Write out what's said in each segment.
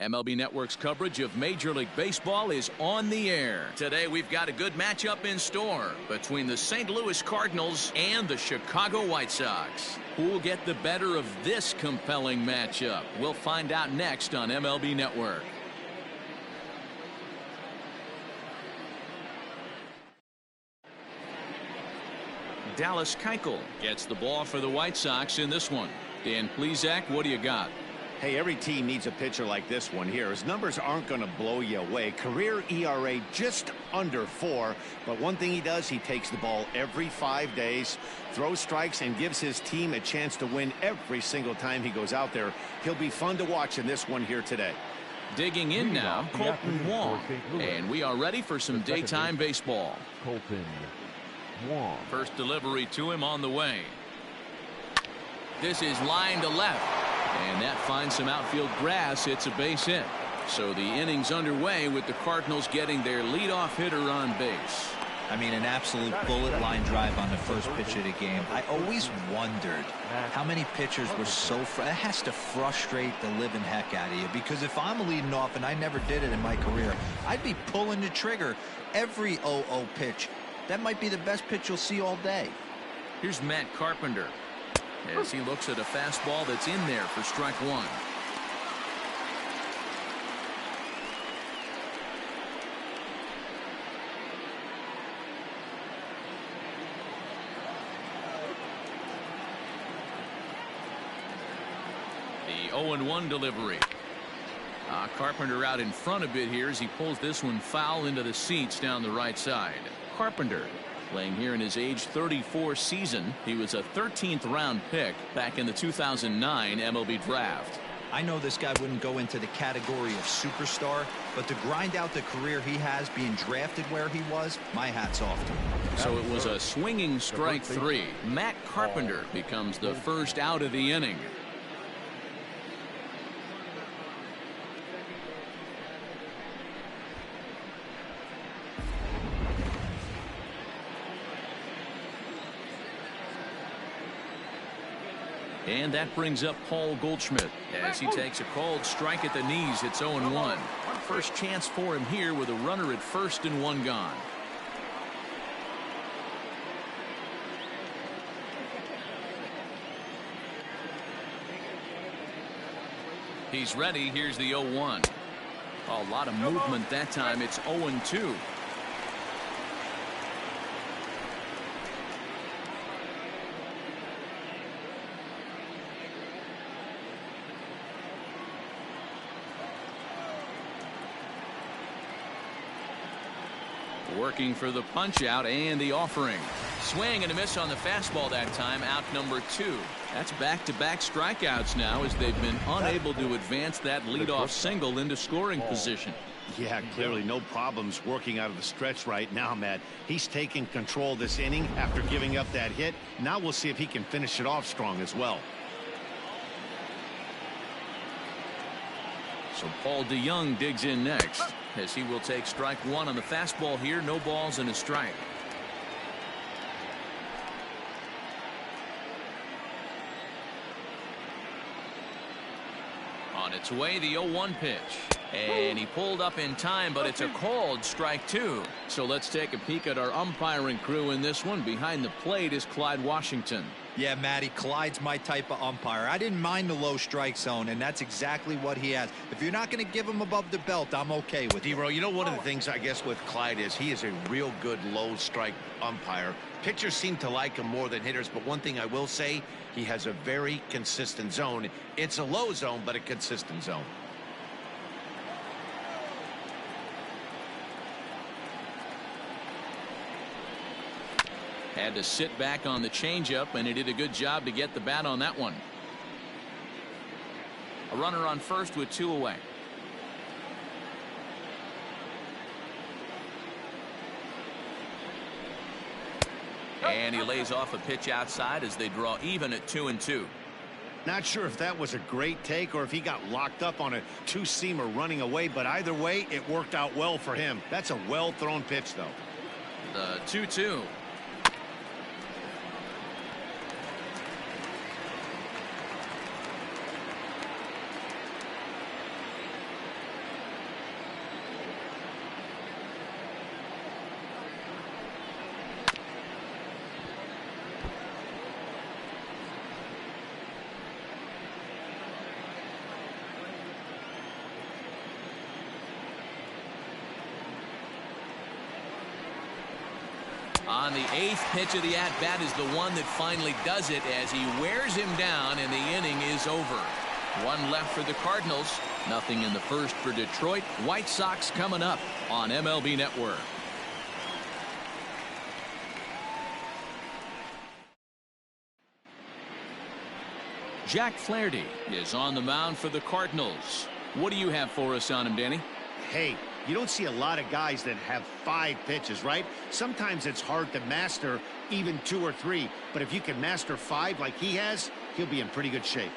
MLB Network's coverage of Major League Baseball is on the air. Today we've got a good matchup in store between the St. Louis Cardinals and the Chicago White Sox. Who will get the better of this compelling matchup? We'll find out next on MLB Network. Dallas Keuchel gets the ball for the White Sox in this one. Dan Plesac, what do you got? Hey, every team needs a pitcher like this one here. His numbers aren't going to blow you away. Career ERA just under 4. But one thing he does, he takes the ball every 5 days, throws strikes, and gives his team a chance to win every single time he goes out there. He'll be fun to watch in this one here today. Digging in now, Colton Wong. And we are ready for some daytime baseball. Colton Wong. First delivery to him on the way. This is line to left. And that finds some outfield grass. It's a base hit. So the inning's underway with the Cardinals getting their leadoff hitter on base. I mean, an absolute bullet line drive on the first pitch of the game. I always wondered how many pitchers were so it has to frustrate the living heck out of you, because if I'm leading off, and I never did it in my career, I'd be pulling the trigger every 0-0 pitch. That might be the best pitch you'll see all day. Here's Matt Carpenter as he looks at a fastball that's in there for strike one. The 0-1 delivery. Carpenter out in front a bit here as he pulls this one foul into the seats down the right side. Carpenter playing here in his age 34 season. He was a 13th round pick back in the 2009 MLB draft. I know this guy wouldn't go into the category of superstar, but to grind out the career he has being drafted where he was, my hat's off to him. So it was a swinging strike 3. Matt Carpenter becomes the first out of the inning. And that brings up Paul Goldschmidt as he takes a called strike at the knees. It's 0-1. First chance for him here with a runner at first and one gone. He's ready. Here's the 0-1. A lot of movement that time. It's 0-2. Working for the punch out and the offering. Swing and a miss on the fastball that time. Out number 2. That's back-to-back strikeouts now as they've been unable to advance that leadoff single into scoring position. Yeah, clearly no problems working out of the stretch right now, Matt. He's taking control this inning after giving up that hit. Now we'll see if he can finish it off strong as well. So Paul DeYoung digs in next as he will take strike 1 on the fastball here. No balls and a strike. On its way, the 0-1 pitch. And he pulled up in time, but it's a called strike 2. So let's take a peek at our umpiring crew in this one. Behind the plate is Clyde Washington. Yeah, Matty, Clyde's my type of umpire. I didn't mind the low strike zone, and that's exactly what he has. If you're not going to give him above the belt, I'm okay with it. D-Row, you know, one of the things I guess with Clyde is he is a real good low strike umpire. Pitchers seem to like him more than hitters, but one thing I will say, he has a very consistent zone. It's a low zone, but a consistent zone. Had to sit back on the changeup, and he did a good job to get the bat on that one. A runner on first with 2 away. And he lays off a pitch outside as they draw even at 2-2. Not sure if that was a great take or if he got locked up on a two-seamer running away, but either way, it worked out well for him. That's a well-thrown pitch, though. The 2-2. On the 8th pitch of the at-bat is the one that finally does it as he wears him down and the inning is over. One left for the Cardinals. Nothing in the first for Detroit. White Sox coming up on MLB Network. Jack Flaherty is on the mound for the Cardinals. What do you have for us on him, Danny? Hey, you don't see a lot of guys that have 5 pitches, right? Sometimes it's hard to master even 2 or 3. But if you can master 5 like he has, he'll be in pretty good shape.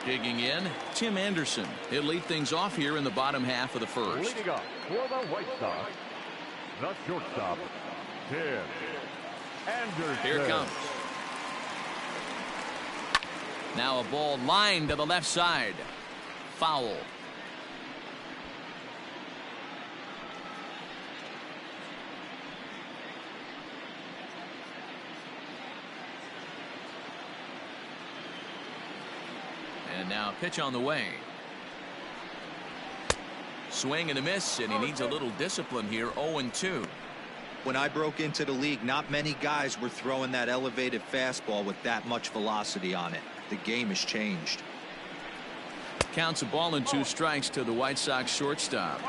Digging in, Tim Anderson. He'll lead things off here in the bottom half of the first. Leading up for the White Sox, the shortstop, Tim Anderson. Here it comes. Now a ball lined to the left side. Foul. And now a pitch on the way. Swing and a miss, and he needs a little discipline here. 0-2. When I broke into the league, not many guys were throwing that elevated fastball with that much velocity on it. The game has changed. Counts a ball and 2 strikes to the White Sox shortstop.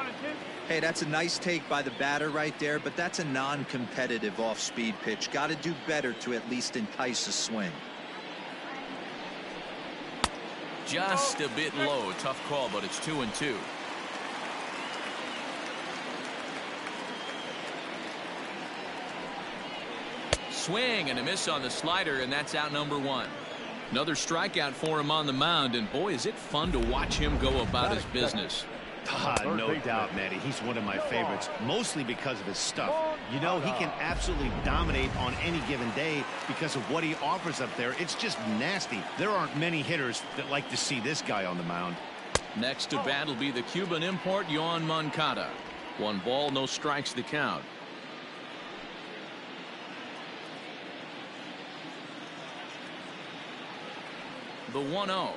Hey, that's a nice take by the batter right there, but that's a non-competitive off-speed pitch. Got to do better to at least entice a swing. Just a bit low. Tough call, but it's 2-2. Swing and a miss on the slider, and that's out number 1. Another strikeout for him on the mound, and boy, is it fun to watch him go about his business. No doubt, Matty. He's one of my favorites, mostly because of his stuff. You know, he can absolutely dominate on any given day because of what he offers up there. It's just nasty. There aren't many hitters that like to see this guy on the mound. Next to bat will be the Cuban import, Yoan Moncada. 1 ball, no strikes to count. The 1-0.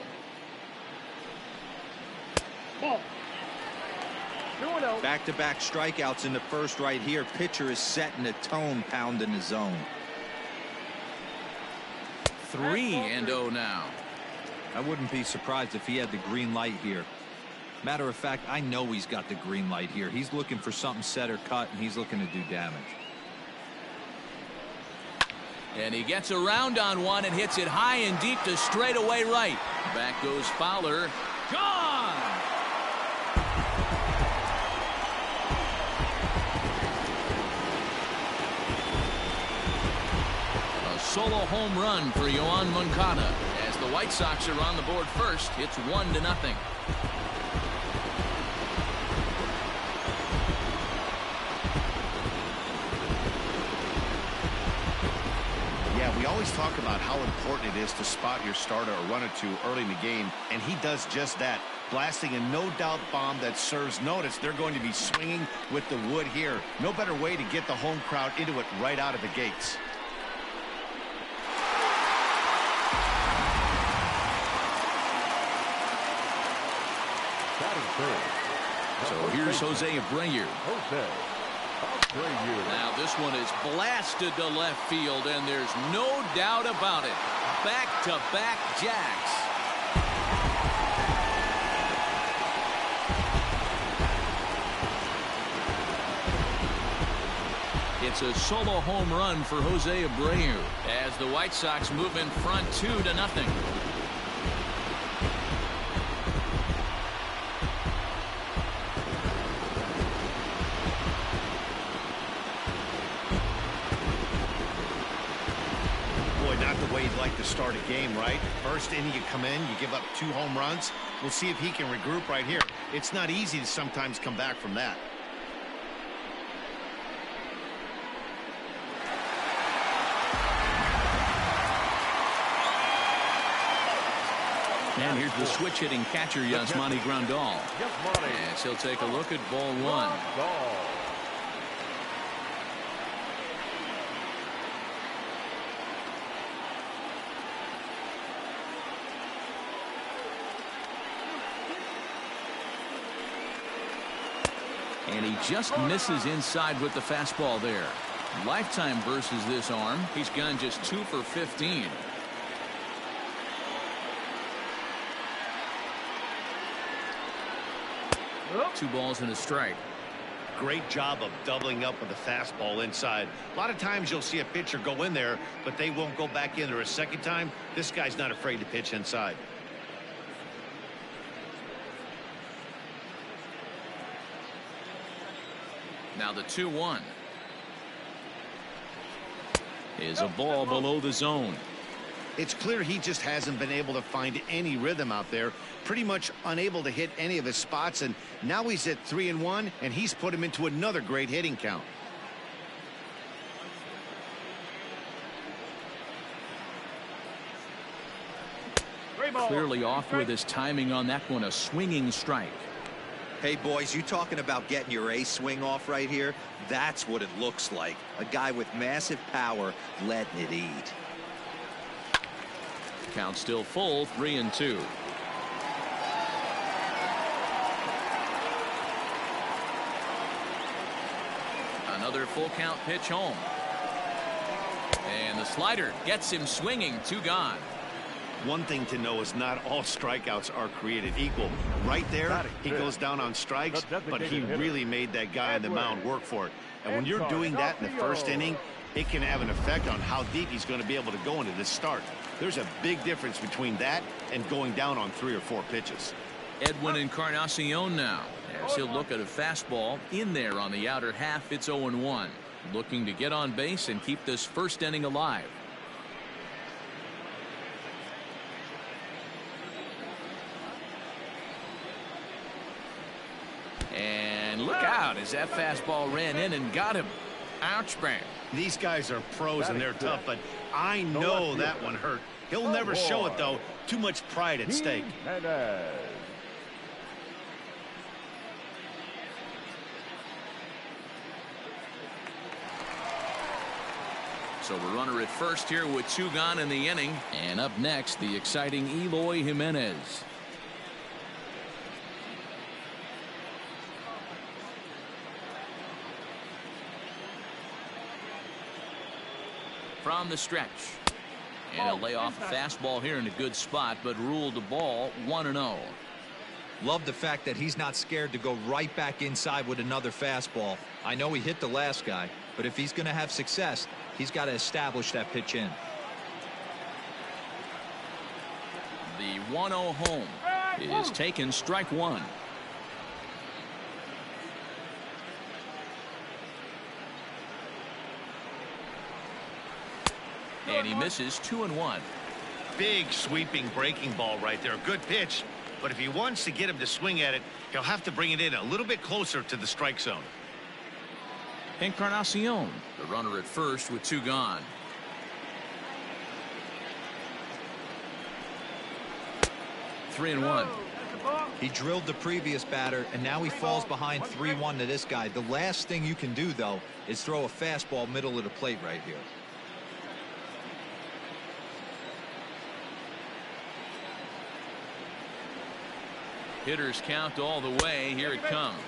Back-to-back strikeouts in the first right here. Pitcher is setting the tone, pounding the zone. 3-0 now. I wouldn't be surprised if he had the green light here. Matter of fact, I know he's got the green light here. He's looking for something set or cut, and he's looking to do damage. And he gets around on one and hits it high and deep to straightaway right. Back goes Fowler. Gone! A solo home run for Yoan Moncada as the White Sox are on the board first. It's 1-0. We always talk about how important it is to spot your starter or run it to early in the game, and he does just that, blasting a no-doubt bomb that serves notice. They're going to be swinging with the wood here. No better way to get the home crowd into it right out of the gates. So here's Jose Abreu. Now this one is blasted to left field, and there's no doubt about it. Back-to-back jacks. It's a solo home run for Jose Abreu as the White Sox move in front 2-0. Like to start a game, right? First inning, you come in, you give up 2 home runs. We'll see if he can regroup right here. It's not easy to sometimes come back from that. And here's the switch hitting catcher, Yasmani Grandal. Yes, he'll take a look at ball 1. And he just misses inside with the fastball there. Lifetime versus this arm. He's gone just 2 for 15. Two balls and a strike. Great job of doubling up with the fastball inside. A lot of times you'll see a pitcher go in there, but they won't go back in there a second time. This guy's not afraid to pitch inside. Now the 2-1 is a ball below the zone. It's clear he just hasn't been able to find any rhythm out there. Pretty much unable to hit any of his spots, and now he's at 3-1, and he's put him into another great hitting count. Clearly off with his timing on that one. A swinging strike. Hey, boys, you talking about getting your A swing off right here? That's what it looks like. A guy with massive power letting it eat. Count still full, 3-2. Another full count pitch home. And the slider gets him swinging. 2 gone. One thing to know is not all strikeouts are created equal. Right there, he goes down on strikes, but he really made that guy on the mound work for it. And when you're doing that in the first inning, it can have an effect on how deep he's going to be able to go into this start. There's a big difference between that and going down on 3 or 4 pitches. Edwin Encarnacion now, as he'll look at a fastball in there on the outer half. It's 0-1. Looking to get on base and keep this first inning alive. And look out as that fastball ran in and got him. Ouch, bang. These guys are pros and they're tough, but I know that one hurt. He'll never show it, though. Too much pride at stake. So a runner at first here with 2 gone in the inning. And up next, the exciting Eloy Jimenez. From the stretch. And a layoff fastball here in a good spot, but ruled the ball 1-0. Love the fact that he's not scared to go right back inside with another fastball. I know he hit the last guy, but if he's going to have success, he's got to establish that pitch in. The 1-0 home is taken, strike 1. And he misses 2-1. Big sweeping breaking ball right there. Good pitch. But if he wants to get him to swing at it, he'll have to bring it in a little bit closer to the strike zone. Encarnacion, the runner at first with 2 gone. Three and 1. He drilled the previous batter, and now he falls behind 3-1 to this guy. The last thing you can do, though, is throw a fastball middle of the plate right here. Hitters count all the way. Here it comes.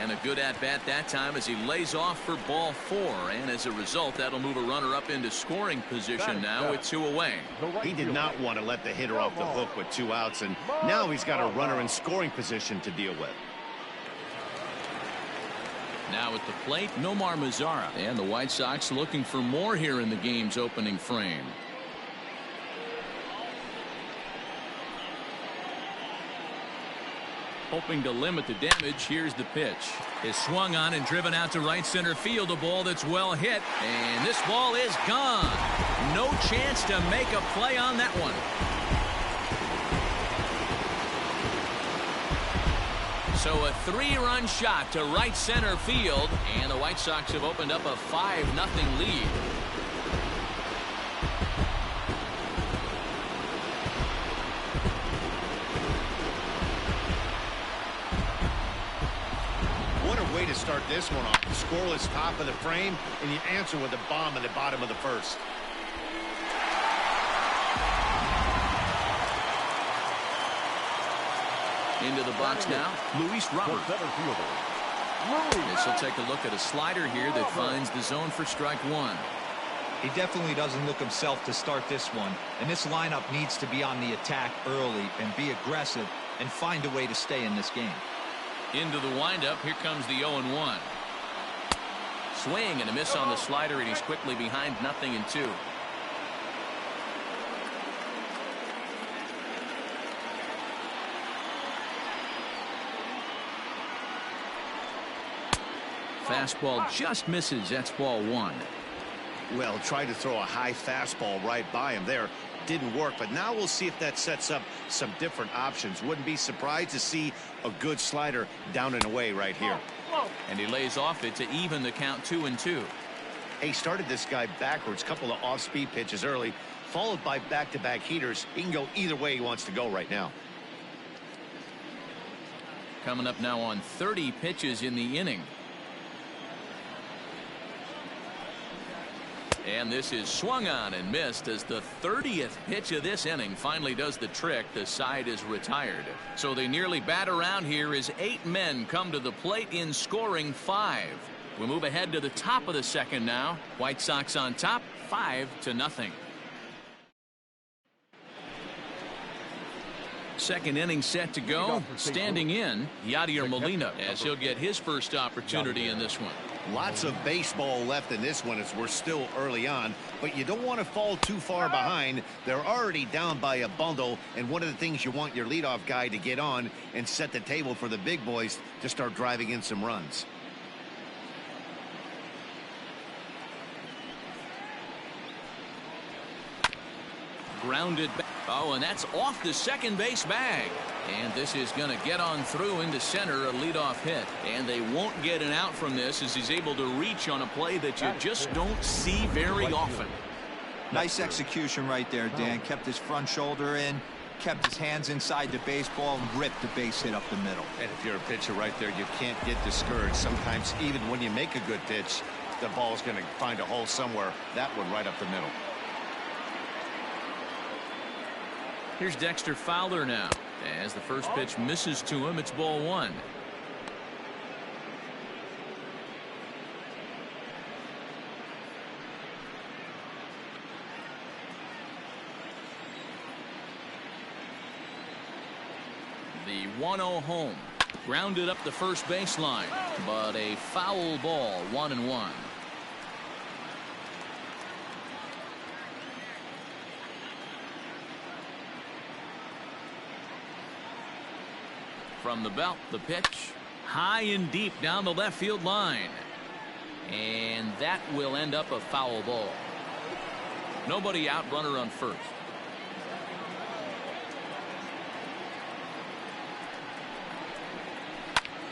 And a good at-bat that time as he lays off for ball 4. And as a result, that'll move a runner up into scoring position now with 2 away. He did not want to let the hitter off the hook with 2 outs, and now he's got a runner in scoring position to deal with. Now at the plate, Nomar Mazara. And the White Sox looking for more here in the game's opening frame. Hoping to limit the damage. Here's the pitch. Is swung on and driven out to right center field. A ball that's well hit. And this ball is gone. No chance to make a play on that one. So a 3-run shot to right center field. And the White Sox have opened up a 5-0 lead. Way to start this one off. Scoreless top of the frame, and you answer with a bomb in the bottom of the first. Into the box now, Luis Robert. This will take a look at a slider here that finds the zone for strike one. He definitely doesn't look himself to start this one, and this lineup needs to be on the attack early and be aggressive and find a way to stay in this game. Into the windup. Here comes the 0-1. Swing and a miss on the slider, and he's quickly behind 0-2. Fastball just misses. That's ball one. Well, tried to throw a high fastball right by him there. Didn't work, but now we'll see if that sets up some different options. Wouldn't be surprised to see a good slider down and away right here. And he lays off it to even the count 2-2. He started this guy backwards, couple of off-speed pitches early, followed by back-to-back heaters. He can go either way he wants to go right now. Coming up now on 30 pitches in the inning. And this is swung on and missed as the 30th pitch of this inning finally does the trick. The side is retired. So they nearly bat around here as 8 men come to the plate in scoring 5. We move ahead to the top of the second now. White Sox on top 5-0. Second inning set to go. Standing in, Yadier Molina, as he'll get his first opportunity in this one. Lots of baseball left in this one as we're still early on, but you don't want to fall too far behind. They're already down by a bundle, and one of the things you want your leadoff guy to get on and set the table for the big boys to start driving in some runs. Grounded back. Oh, and that's off the second base bag. And this is going to get on through into center, a leadoff hit. And they won't get an out from this as he's able to reach on a play that you just don't see very often. Nice execution right there, Dan. Kept his front shoulder in, kept his hands inside the baseball, and ripped the base hit up the middle. And if you're a pitcher right there, you can't get discouraged. Sometimes even when you make a good pitch, the ball's going to find a hole somewhere. That one right up the middle. Here's Dexter Fowler now. As the first pitch misses to him, it's ball one. The 1-0 home. Grounded up the first baseline, but a foul ball, 1-1. From the belt, the pitch high and deep down the left field line, and that will end up a foul ball. Nobody out, runner on first.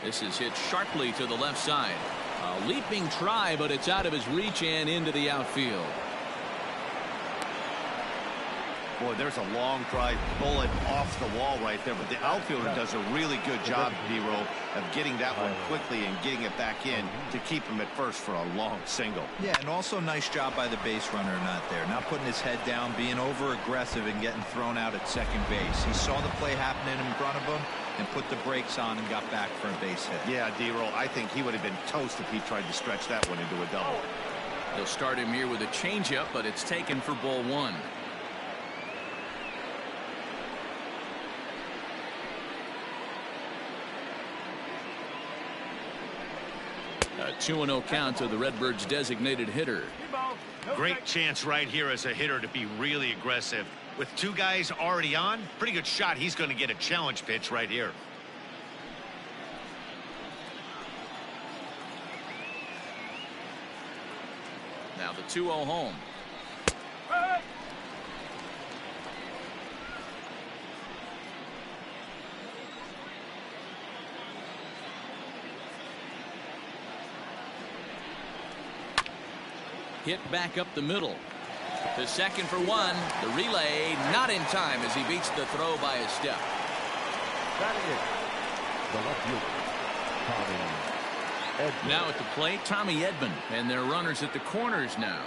This is hit sharply to the left side. A leaping try, but it's out of his reach and into the outfield. Boy, there's a long drive bullet off the wall right there, but the outfielder does a really good job, D-Roll, of getting that one quickly and getting it back in to keep him at first for a long single. Yeah, and also nice job by the base runner not there, not putting his head down, being over aggressive and getting thrown out at second base. He saw the play happening in front of him and put the brakes on and got back for a base hit. Yeah, D-Roll, I think he would have been toast if he tried to stretch that one into a double. They'll start him here with a changeup, but it's taken for ball one. A 2-0 count to the Redbirds' designated hitter. Great chance right here as a hitter to be really aggressive. With two guys already on, pretty good shot. He's going to get a challenge pitch right here. Now the 2-0 home. Hit back up the middle. To second for one. The relay not in time as he beats the throw by a step. That is the left fielder, Tommy Edman. Now at the plate, Tommy Edman, and their runners at the corners now.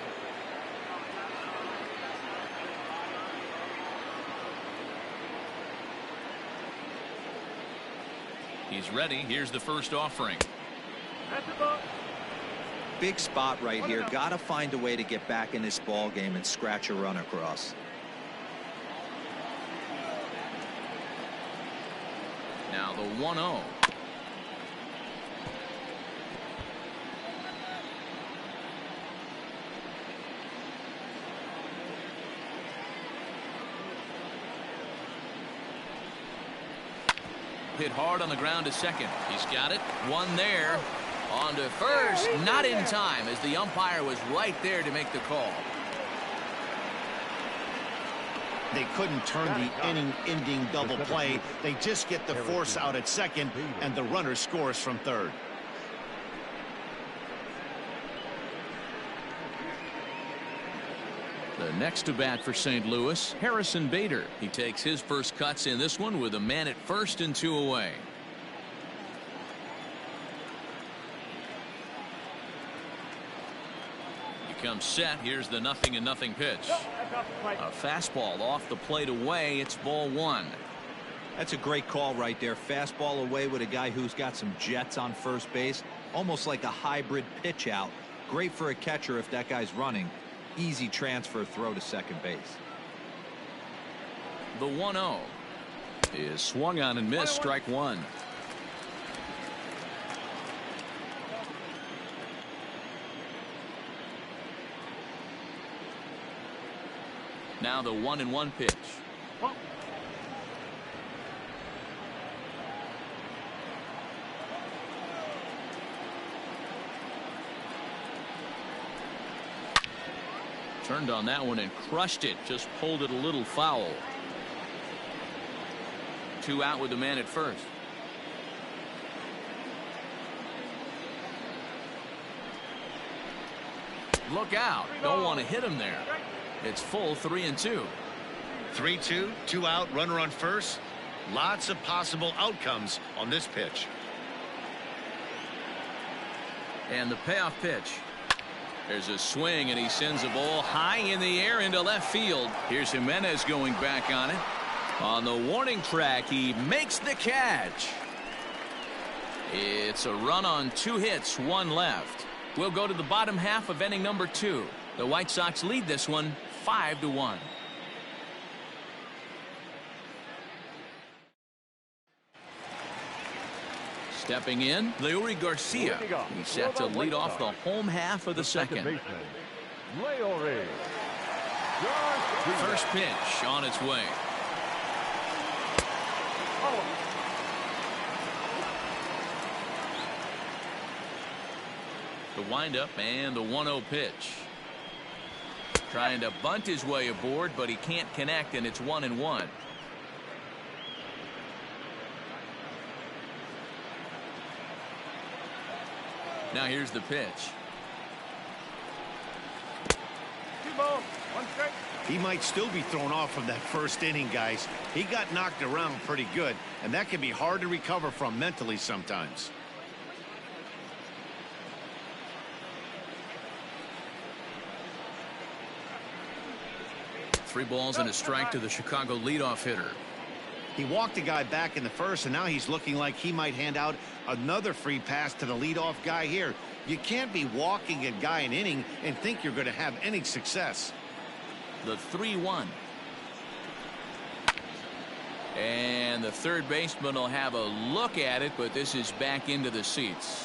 He's ready. Here's the first offering. Big spot right here. Got to find a way to get back in this ball game and scratch a run across. Now the 1-0. Hit hard on the ground to second. He's got it. One there. On to first. Not in time, as the umpire was right there to make the call. They couldn't turn the inning-ending double play. They just get the force out at second, and the runner scores from third. The next to bat for St. Louis, Harrison Bader. He takes his first cuts in this one with a man at first and 2 away. He comes set. Here's the 0-0 pitch. A fastball off the plate away. It's ball 1. That's a great call right there. Fastball away with a guy who's got some jets on first base. Almost like a hybrid pitch out. Great for a catcher if that guy's running. Easy transfer throw to second base. The 1-0 is swung on and missed. Strike 1. Now the 1-1 pitch. Turned on that one and crushed it. Just pulled it a little foul. 2 out with the man at first. Look out. Don't want to hit him there. It's full 3-2. 3-2, 2 out, runner on first. Lots of possible outcomes on this pitch. And the payoff pitch. There's a swing, and he sends a ball high in the air into left field. Here's Jimenez going back on it. On the warning track, he makes the catch. It's a run on 2 hits, 1 left. We'll go to the bottom half of inning number 2. The White Sox lead this one 5-1. Stepping in, Leury Garcia. He's set to lead off the home half of the second. First pitch on its way. The windup and the 1-0 pitch. Trying to bunt his way aboard, but he can't connect, and it's 1-1. Now here's the pitch. He might still be thrown off from that first inning, guys. He got knocked around pretty good, and that can be hard to recover from mentally sometimes. Three balls and a strike to the Chicago leadoff hitter. He walked a guy back in the first, and now he's looking like he might hand out another free pass to the leadoff guy here. You can't be walking a guy an inning and think you're going to have any success. The 3-1. And the third baseman will have a look at it, but this is back into the seats.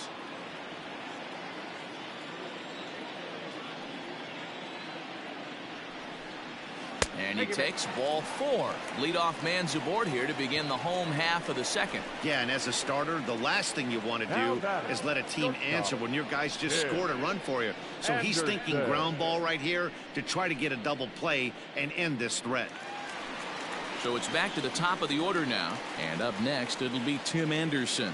And he takes ball 4. Leadoff man's aboard here to begin the home half of the second. Yeah, and as a starter, the last thing you want to do is let a team answer when your guys just scored a run for you. So he's thinking ground ball right here to try to get a double play and end this threat. So it's back to the top of the order now. And up next, it'll be Tim Anderson.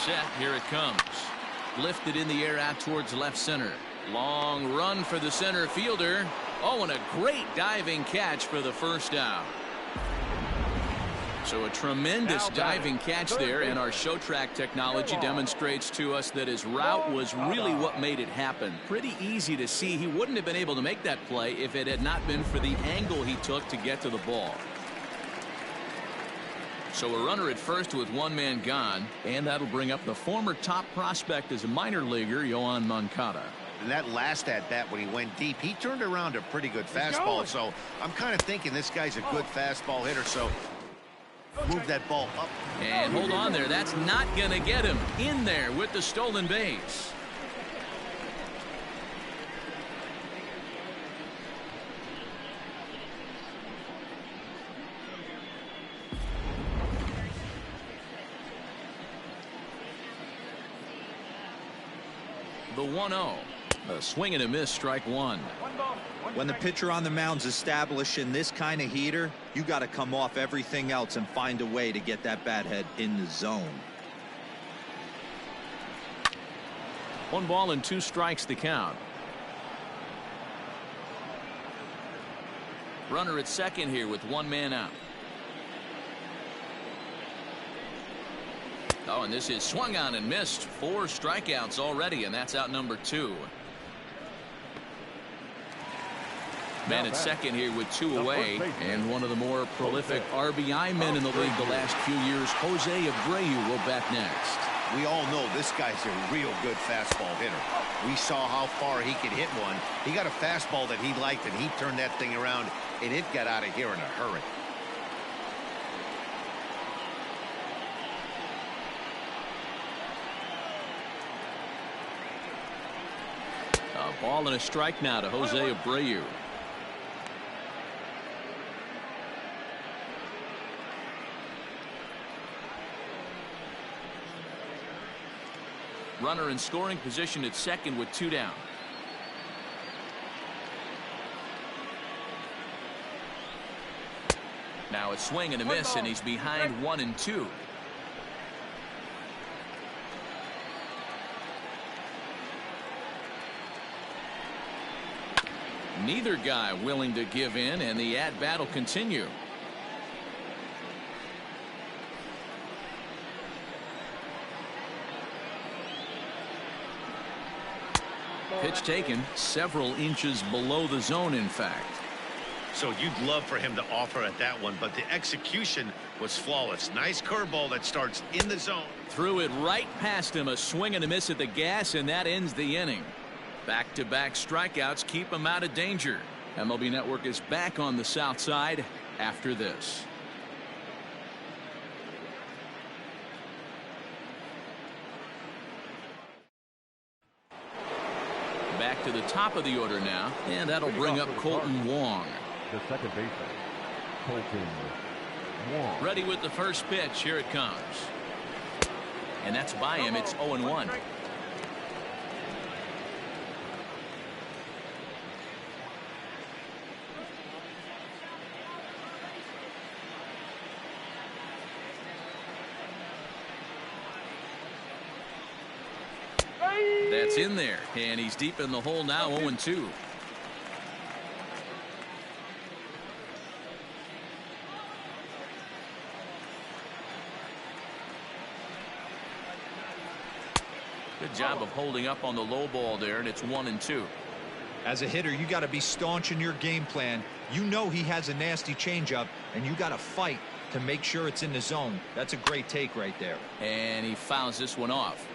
Set. Here it comes. Lifted in the air out towards left center. Long run for the center fielder. Oh, and a great diving catch for the first out. So a tremendous diving catch there, and our show track technology demonstrates to us that his route was really what made it happen. Pretty easy to see he wouldn't have been able to make that play if it had not been for the angle he took to get to the ball. So a runner at first with one man gone, and that'll bring up the former top prospect as a minor leaguer, Yoan Moncada. And that last at bat when he went deep, he turned around a pretty good fastball. So I'm kind of thinking this guy's a good fastball hitter. So move that ball up. And hold on there. That's not going to get him in there with the stolen base. The 1-0. A swing and a miss, strike one. When the pitcher on the mound's establishing this kind of heater, you got to come off everything else and find a way to get that bat head in the zone. 1 ball and 2 strikes the count. Runner at second here with 1 man out. Oh, and this is swung on and missed. 4 strikeouts already, and that's out number 2. Man at second here with 2 away, and one of the more prolific RBI men in the league the last few years, Jose Abreu, will bat next. We all know this guy's a real good fastball hitter. We saw how far he could hit one. He got a fastball that he liked, and he turned that thing around, and it got out of here in a hurry. A ball and a strike now to Jose Abreu. Runner in scoring position at second with 2 down. Now a swing and a miss, and he's behind 1 and 2. Neither guy willing to give in, and the at-bat will continue. Pitch taken several inches below the zone, in fact. So you'd love for him to offer at that one, but the execution was flawless. Nice curveball that starts in the zone. Threw it right past him. A swing and a miss at the gas, and that ends the inning. Back-to-back strikeouts keep him out of danger. MLB Network is back on the south side after this. Back to the top of the order now, and that'll bring up Colton Wong. The second baseman, Colton Wong. Ready with the first pitch. Here it comes. And that's by him. It's 0-1. That's in there, and he's deep in the hole now. 0-2. Good job of holding up on the low ball there, and it's 1-2. As a hitter, you got to be staunch in your game plan. You know he has a nasty changeup, and you got to fight to make sure it's in the zone. That's a great take right there. And he fouls this one off.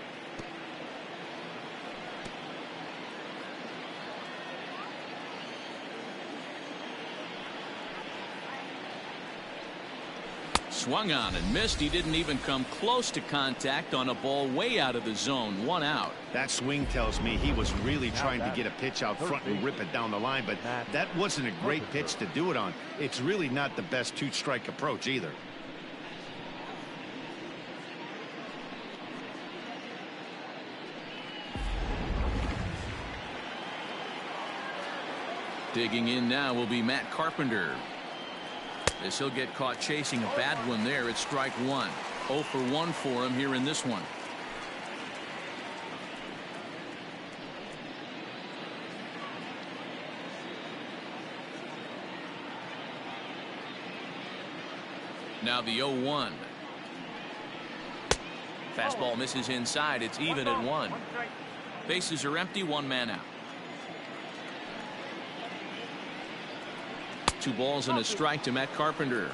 Swung on and missed. He didn't even come close to contact on a ball way out of the zone. 1 out. That swing tells me he was really trying to get a pitch out front and rip it down the line, but that wasn't a great pitch to do it on. It's really not the best 2-strike approach either. Digging in now will be Matt Carpenter. As he'll get caught chasing a bad one there. It's strike 1. 0 for 1 for him here in this one. Now the 0-1. Fastball misses inside. It's even at 1. Bases are empty. 1 man out. 2 balls and a strike to Matt Carpenter.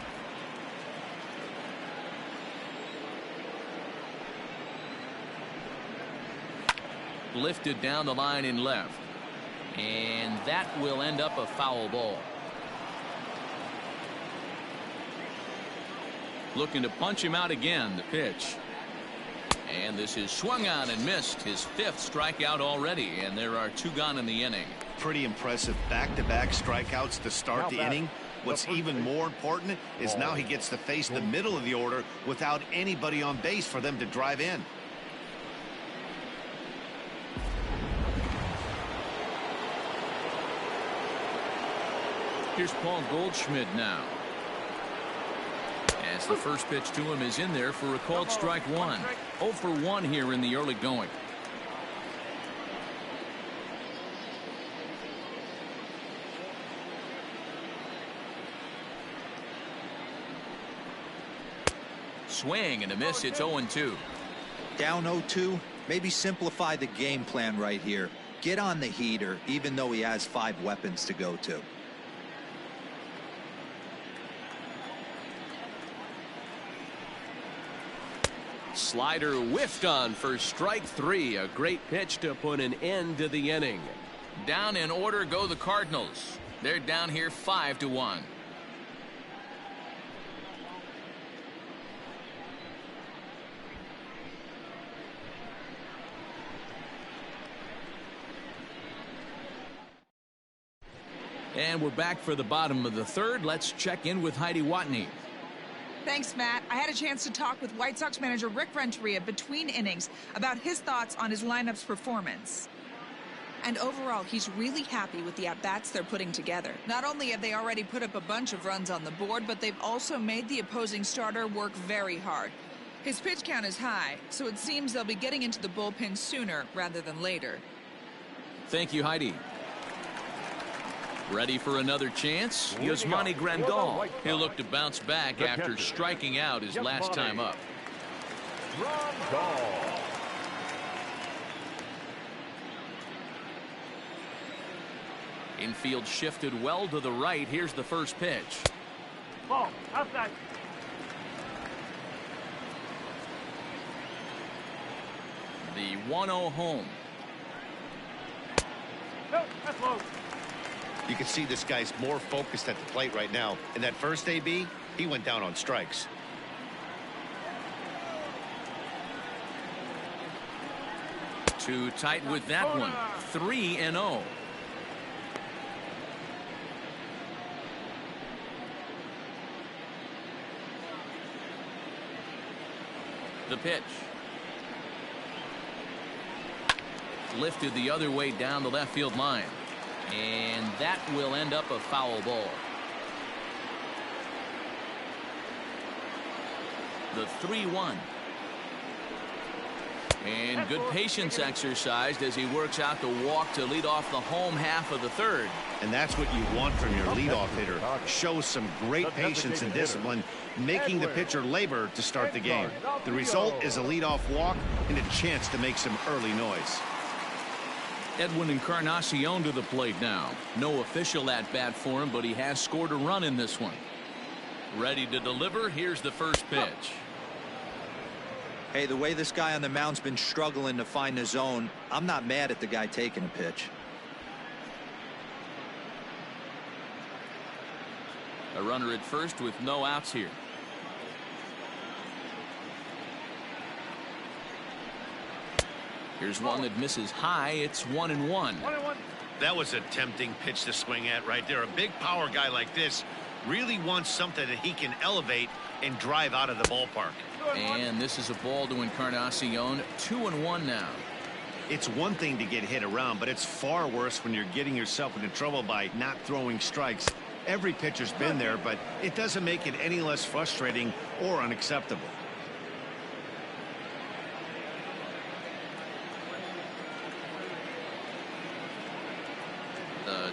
Lifted down the line in left. And that will end up a foul ball. Looking to punch him out again. The pitch. And this is swung on and missed. His 5th strikeout already. And there are 2 gone in the inning. Pretty impressive back-to-back strikeouts to start the inning. What's even more important is now he gets to face the middle of the order without anybody on base for them to drive in. Here's Paul Goldschmidt now. As the first pitch to him is in there for a called strike 1. 0 for 1 here in the early going. Swing and a miss. It's 0-2. Down 0-2. Maybe simplify the game plan right here. Get on the heater, even though he has 5 weapons to go to. Slider whiffed on for strike 3. A great pitch to put an end to the inning. Down in order go the Cardinals. They're down here 5-1. And we're back for the bottom of the 3rd. Let's check in with Heidi Watney. Thanks, Matt. I had a chance to talk with White Sox manager Rick Renteria between innings about his thoughts on his lineup's performance. And overall, he's really happy with the at-bats they're putting together. Not only have they already put up a bunch of runs on the board, but they've also made the opposing starter work very hard. His pitch count is high, so it seems they'll be getting into the bullpen sooner rather than later. Thank you, Heidi. Ready for another chance? Yasmani Grandal. He'll look to bounce back after striking out his last time up. Infield shifted well to the right. Here's the first pitch. Ball outside. The 1-0 home. No, that's low. You can see this guy's more focused at the plate right now. In that first AB, he went down on strikes. Too tight with that one. 3-0. The pitch. Lifted the other way down the left field line. And that will end up a foul ball. The 3-1. And good patience exercised as he works out the walk to lead off the home half of the 3rd. And that's what you want from your leadoff hitter. Show some great patience and discipline, making the pitcher labor to start the game. The result is a leadoff walk and a chance to make some early noise. Edwin Encarnacion to the plate now. No official at bat for him, but he has scored a run in this one. Ready to deliver. Here's the first pitch. Hey, the way this guy on the mound's been struggling to find the zone, I'm not mad at the guy taking a pitch. A runner at first with no outs here. Here's one that misses high. It's 1-1. That was a tempting pitch to swing at right there. A big power guy like this really wants something that he can elevate and drive out of the ballpark. And this is a ball to Encarnacion. 2-1 now. It's one thing to get hit around, but it's far worse when you're getting yourself into trouble by not throwing strikes. Every pitcher's been there, but it doesn't make it any less frustrating or unacceptable.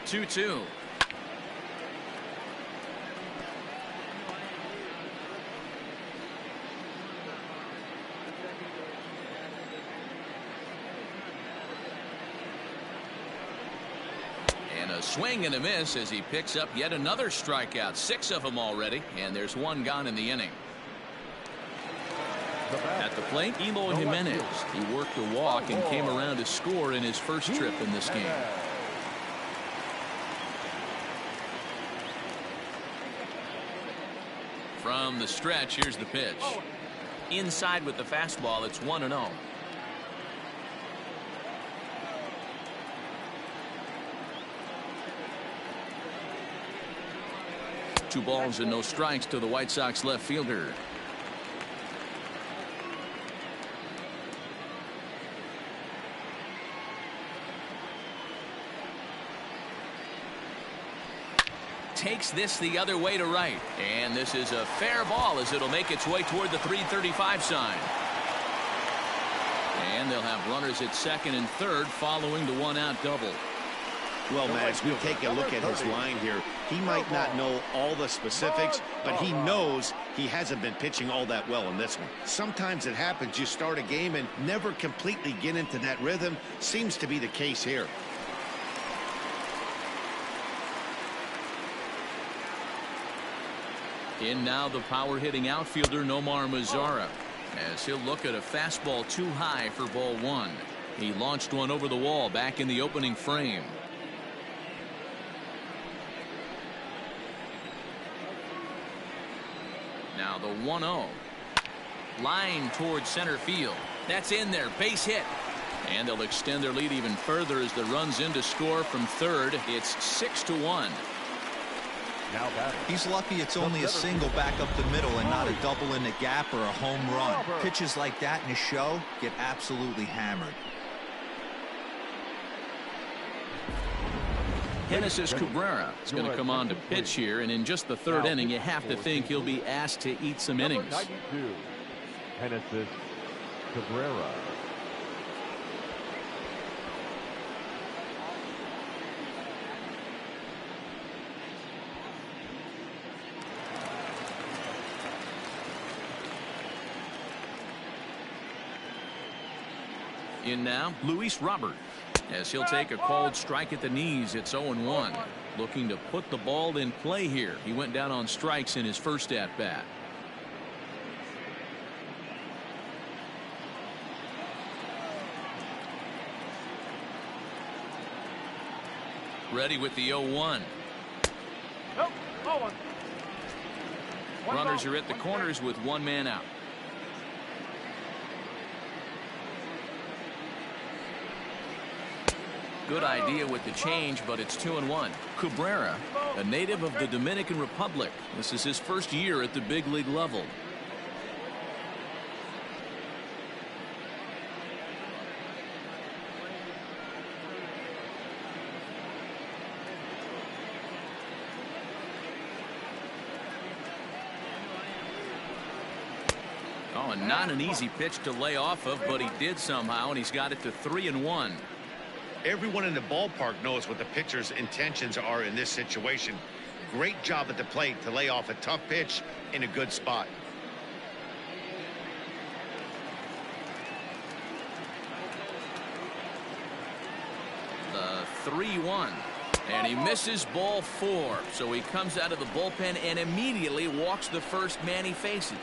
2-2. A swing and a miss as he picks up yet another strikeout. 6 of them already, and there's 1 gone in the inning. At the plate, Eloy Jimenez. He worked a walk and came around to score in his first trip in this game. From the stretch, here's the pitch. Inside with the fastball, it's 1-0. 2 balls and no strikes to the White Sox left fielder. Takes this the other way to right, and this is a fair ball as it'll make its way toward the 335 sign. And they'll have runners at second and third following the 1-out double. Well, Matt, as we take a look at his line here, he might not know all the specifics, but he knows he hasn't been pitching all that well in this one. Sometimes it happens, you start a game and never completely get into that rhythm. Seems to be the case here. In now the power-hitting outfielder Nomar Mazara, as he'll look at a fastball too high for ball 1. He launched one over the wall back in the opening frame. Now the 1-0. Line towards center field. That's in there. Base hit. And they'll extend their lead even further as the run's in to score from third. It's 6-1. He's lucky it's only a single back up the middle and not a double in the gap or a home run. Pitches like that in a show get absolutely hammered. Genesis Cabrera is going to come on to pitch here, and in just the third inning, you have to think he'll be asked to eat some innings. 92, Genesis Cabrera. In now, Luis Robert, as he'll take a called strike at the knees. It's 0-1. Looking to put the ball in play here. He went down on strikes in his first at-bat. Ready with the 0-1. Runners are at the corners with 1 man out. Good idea with the change, but it's 2-1. Cabrera, a native of the Dominican Republic. This is his first year at the big league level. Oh, and not an easy pitch to lay off of, but he did somehow, and he's got it to 3-1. Everyone in the ballpark knows what the pitcher's intentions are in this situation. Great job at the plate to lay off a tough pitch in a good spot. The 3-1. And he misses ball 4. So he comes out of the bullpen and immediately walks the first man he faces.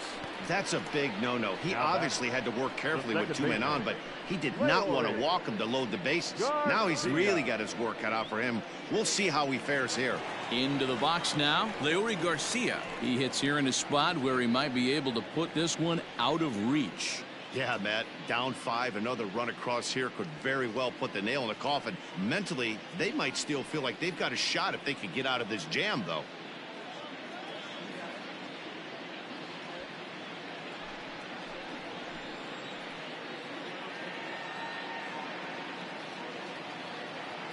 That's a big no-no. He obviously had to work carefully with 2 men on, but he did not want to walk him to load the bases. Now he's really got his work cut out for him. We'll see how he fares here. Into the box now, Leury Garcia. He hits here in a spot where he might be able to put this one out of reach. Yeah, Matt, down 5, another run across here could very well put the nail in the coffin. Mentally, they might still feel like they've got a shot if they could get out of this jam, though.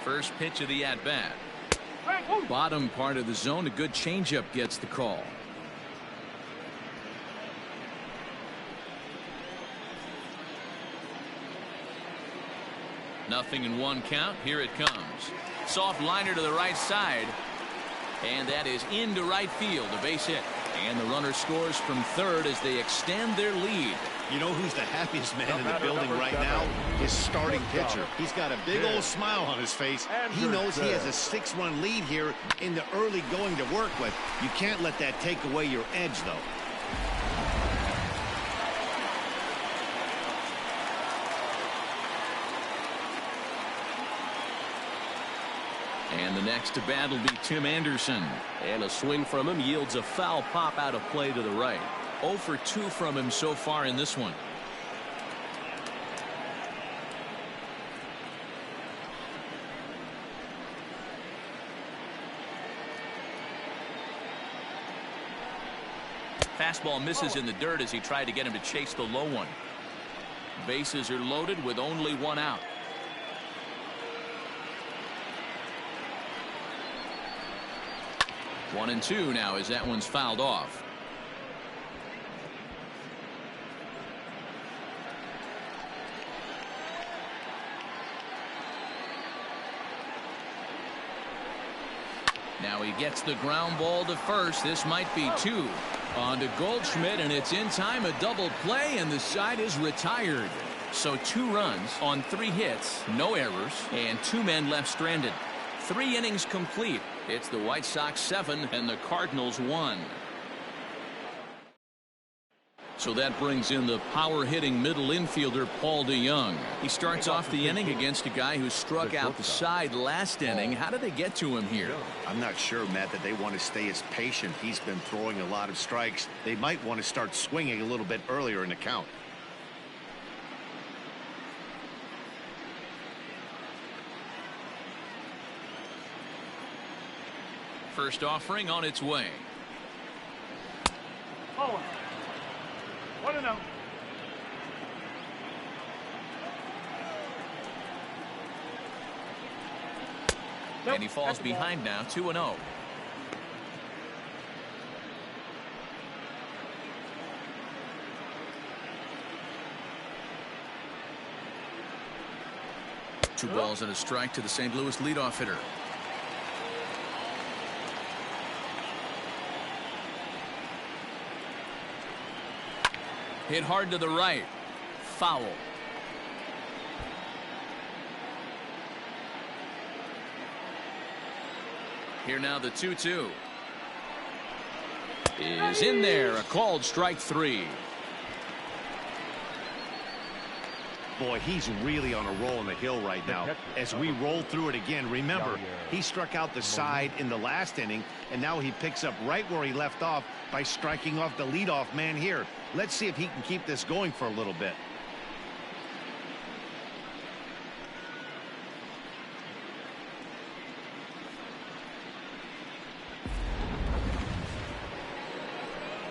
First pitch of the at-bat. Bottom part of the zone, a good changeup gets the call. Nothing in 1 count. Here it comes. Soft liner to the right side. And that is into right field. A base hit. And the runner scores from third as they extend their lead. You know who's the happiest man in the building right now? His starting pitcher. He's got a big old smile on his face. He knows he has a 6-run lead here in the early going to work with. You can't let that take away your edge, though. And the next to bat will be Tim Anderson. And a swing from him yields a foul pop out of play to the right. 0 for 2 from him so far in this one. Fastball misses in the dirt as he tried to get him to chase the low one. Bases are loaded with only 1 out. One and 2 now as that one's fouled off. Now he gets the ground ball to first. This might be 2. On to Goldschmidt, and it's in time. A double play, and the side is retired. So 2 runs on 3 hits, no errors, and 2 men left stranded. 3 innings complete. It's the White Sox 7 and the Cardinals 1. So that brings in the power-hitting middle infielder Paul DeJong. He starts off the inning against a guy who struck out the side last inning. How did they get to him here? I'm not sure, Matt, that they want to stay as patient. He's been throwing a lot of strikes. They might want to start swinging a little bit earlier in the count. First offering on its way. Oh. 1-0. And he falls behind now, 2-0. Two balls and a strike to the St. Louis leadoff hitter. Hit hard to the right. Foul. Here now the 2-2. Is in there. A called strike 3. Boy, he's really on a roll on the hill right now. As we roll through it again, remember, he struck out the side in the last inning, and now he picks up right where he left off by striking off the leadoff man here. Let's see if he can keep this going for a little bit.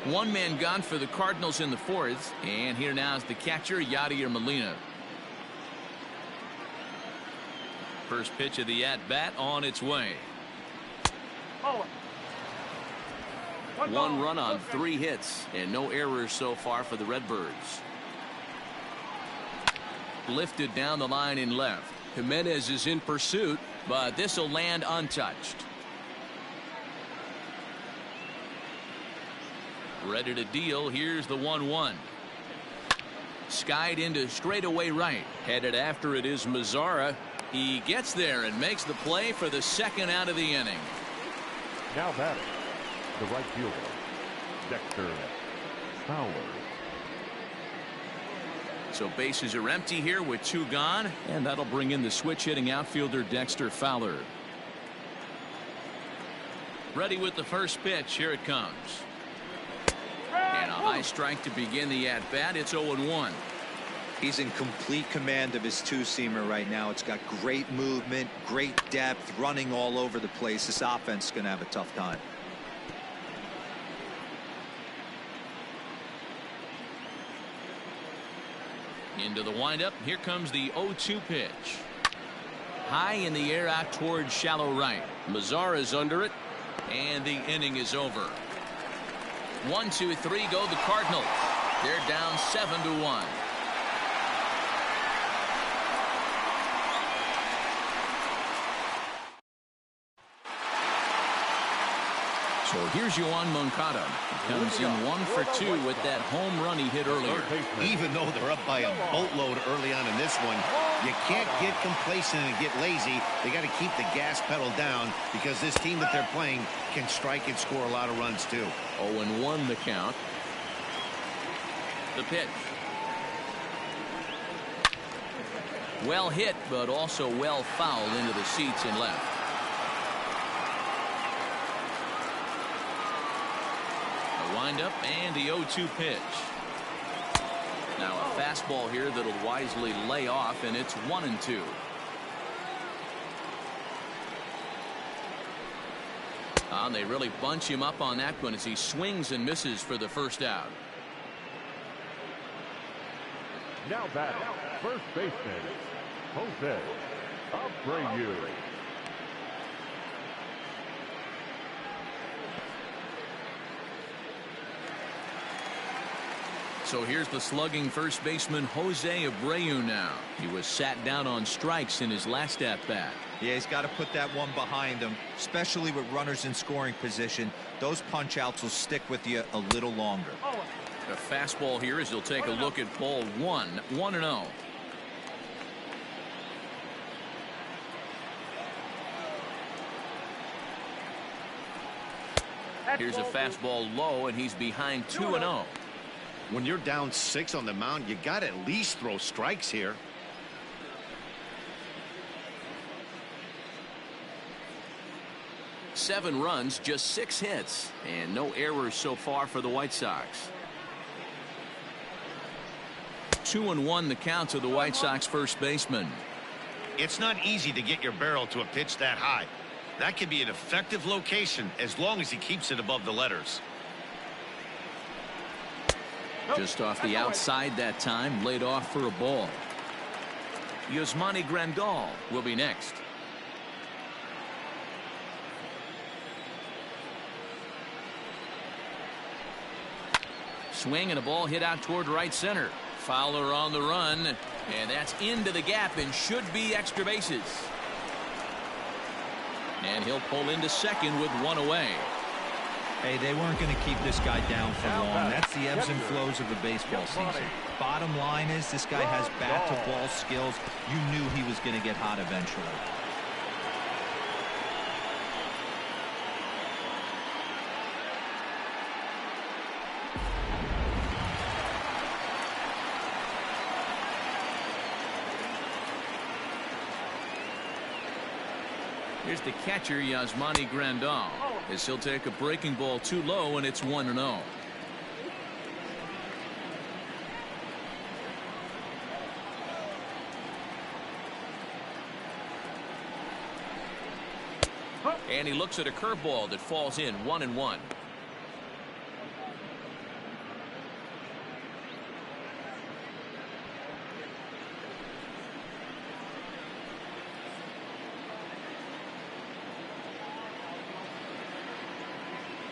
One man gone for the Cardinals in the 4th, and here now is the catcher, Yadier Molina. First pitch of the at-bat on its way. One run on 3 hits, and no errors so far for the Redbirds. Lifted down the line in left. Jimenez is in pursuit, But this will land untouched. Ready to deal. Here's the 1-1. Skied into straightaway right. Headed after it is Mazzara. He gets there and makes the play for the 2nd out of the inning. Now batting, the right fielder, Dexter Fowler. So bases are empty here with 2 gone, and that'll bring in the switch hitting outfielder Dexter Fowler. Ready with the first pitch. Here it comes. And a high strike to begin the at-bat. It's 0-1. He's in complete command of his 2-seamer right now. It's got great movement, great depth, running all over the place. This offense is going to have a tough time. Into the windup. Here comes the 0-2 pitch. High in the air out towards shallow right. Mazzara's under it. And the inning is over. 1, 2, 3 go the Cardinals. They're down 7-1. So here's Yoan Moncada. He comes in 1 for 2 with that home run he hit earlier. Even though they're up by a boatload early on in this one, you can't get complacent and get lazy. They got to keep the gas pedal down because this team that they're playing can strike and score a lot of runs too. 0-1 the count. The pitch. Well hit, but also well fouled into the seats and left. A windup and the 0-2 pitch. Now a fastball here that'll wisely lay off, and it's 1-2. They really bunch him up on that one as he swings and misses for the first out. Now batting, first baseman, Jose Abreu. So here's the slugging first baseman Jose Abreu now. He was sat down on strikes in his last at-bat. Yeah, he's got to put that one behind him, especially with runners in scoring position. Those punch-outs will stick with you a little longer. A fastball here as he'll take a look at ball 1, 1-0. Here's a fastball low, and he's behind 2-0. When you're down 6 on the mound, you got to at least throw strikes here. Seven runs, just 6 hits, and no errors so far for the White Sox. 2-1 the count to the White Sox first baseman. It's not easy to get your barrel to a pitch that high. That could be an effective location as long as he keeps it above the letters. Just off the outside that time, laid off for a ball. Yasmani Grandal will be next. Swing and a ball hit out toward right center. Fowler on the run, and that's into the gap and should be extra bases. And he'll pull into second with 1 away. Hey, they weren't going to keep this guy down for long. That's the ebbs and flows of the baseball season. Bottom line is this guy has bat-to-ball skills. You knew he was going to get hot eventually. Here's the catcher, Yasmani Grandal, as he'll take a breaking ball too low, and it's 1-0. And he looks at a curveball that falls in, 1-1.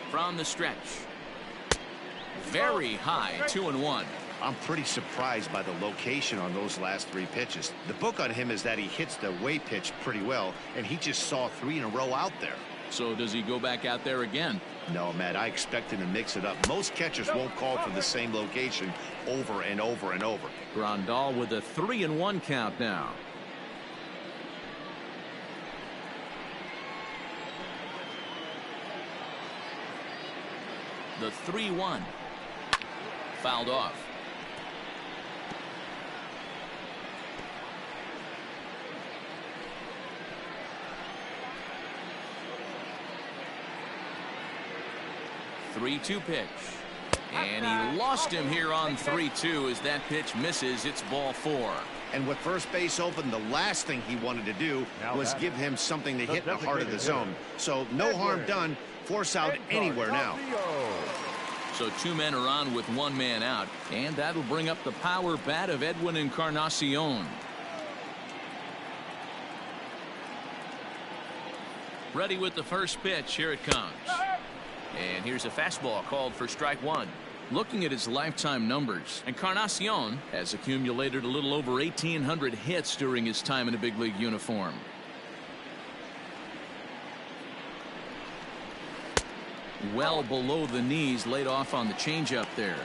From the stretch. Very high, 2-1. I'm pretty surprised by the location on those last 3 pitches. The book on him is that he hits the way pitch pretty well, and he just saw 3 in a row out there. So does he go back out there again? No, Matt, I expect him to mix it up. Most catchers won't call for the same location over and over and over. Grandal with a 3-1 count now. The 3-1. Fouled off. The 3-2 pitch. And he lost him here on 3-2 as that pitch misses. It's ball 4. And with first base open, the last thing he wanted to do was give him something to hit in the heart of the zone. So no harm done. Force out anywhere now. So 2 men are on with 1 man out, and that'll bring up the power bat of Edwin Encarnacion. Ready with the first pitch. Here it comes. And here's a fastball called for strike 1. Looking at his lifetime numbers, Encarnacion has accumulated a little over 1,800 hits during his time in a big league uniform. well below the knees, laid off on the changeup there.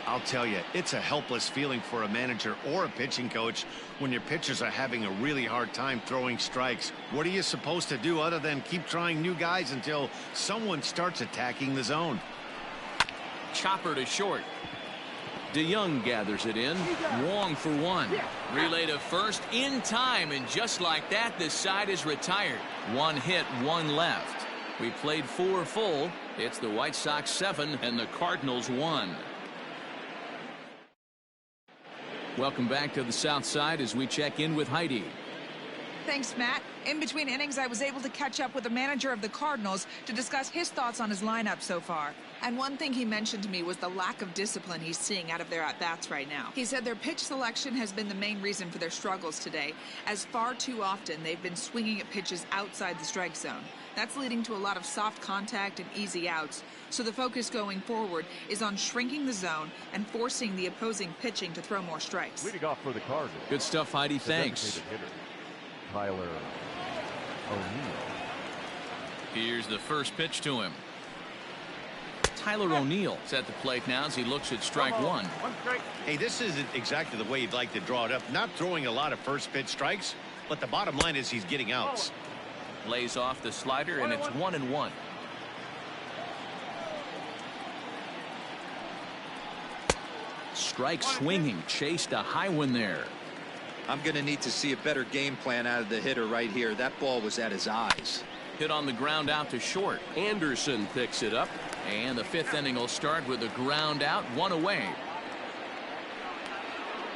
I'll tell you, it's a helpless feeling for a manager or a pitching coach when your pitchers are having a really hard time throwing strikes. What are you supposed to do other than keep trying new guys until someone starts attacking the zone? Chopper to short. DeYoung gathers it in. Wong for one. Relay to first in time, and just like that, this side is retired. One hit, one left. We played 4 full. It's the White Sox 7 and the Cardinals 1. Welcome back to the South Side as we check in with Heidi. Thanks, Matt. In between innings, I was able to catch up with the manager of the Cardinals to discuss his thoughts on his lineup so far. And one thing he mentioned to me was the lack of discipline he's seeing out of their at-bats right now. He said their pitch selection has been the main reason for their struggles today, as far too often they've been swinging at pitches outside the strike zone. That's leading to a lot of soft contact and easy outs. So the focus going forward is on shrinking the zone and forcing the opposing pitching to throw more strikes. Leading off for the Cardinals. Good stuff, Heidi. Thanks. Tyler O'Neill. Here's the first pitch to him. Tyler O'Neill is at the plate now as he looks at strike one. Hey, this isn't exactly the way you'd like to draw it up. Not throwing a lot of first pitch strikes, but the bottom line is he's getting outs. Lays off the slider, and it's 1-1. Strike swinging, chased a high one there. I'm going to need to see a better game plan out of the hitter right here. That ball was at his eyes. Hit on the ground out to short. Anderson picks it up. And the 5th inning will start with a ground out, 1 away.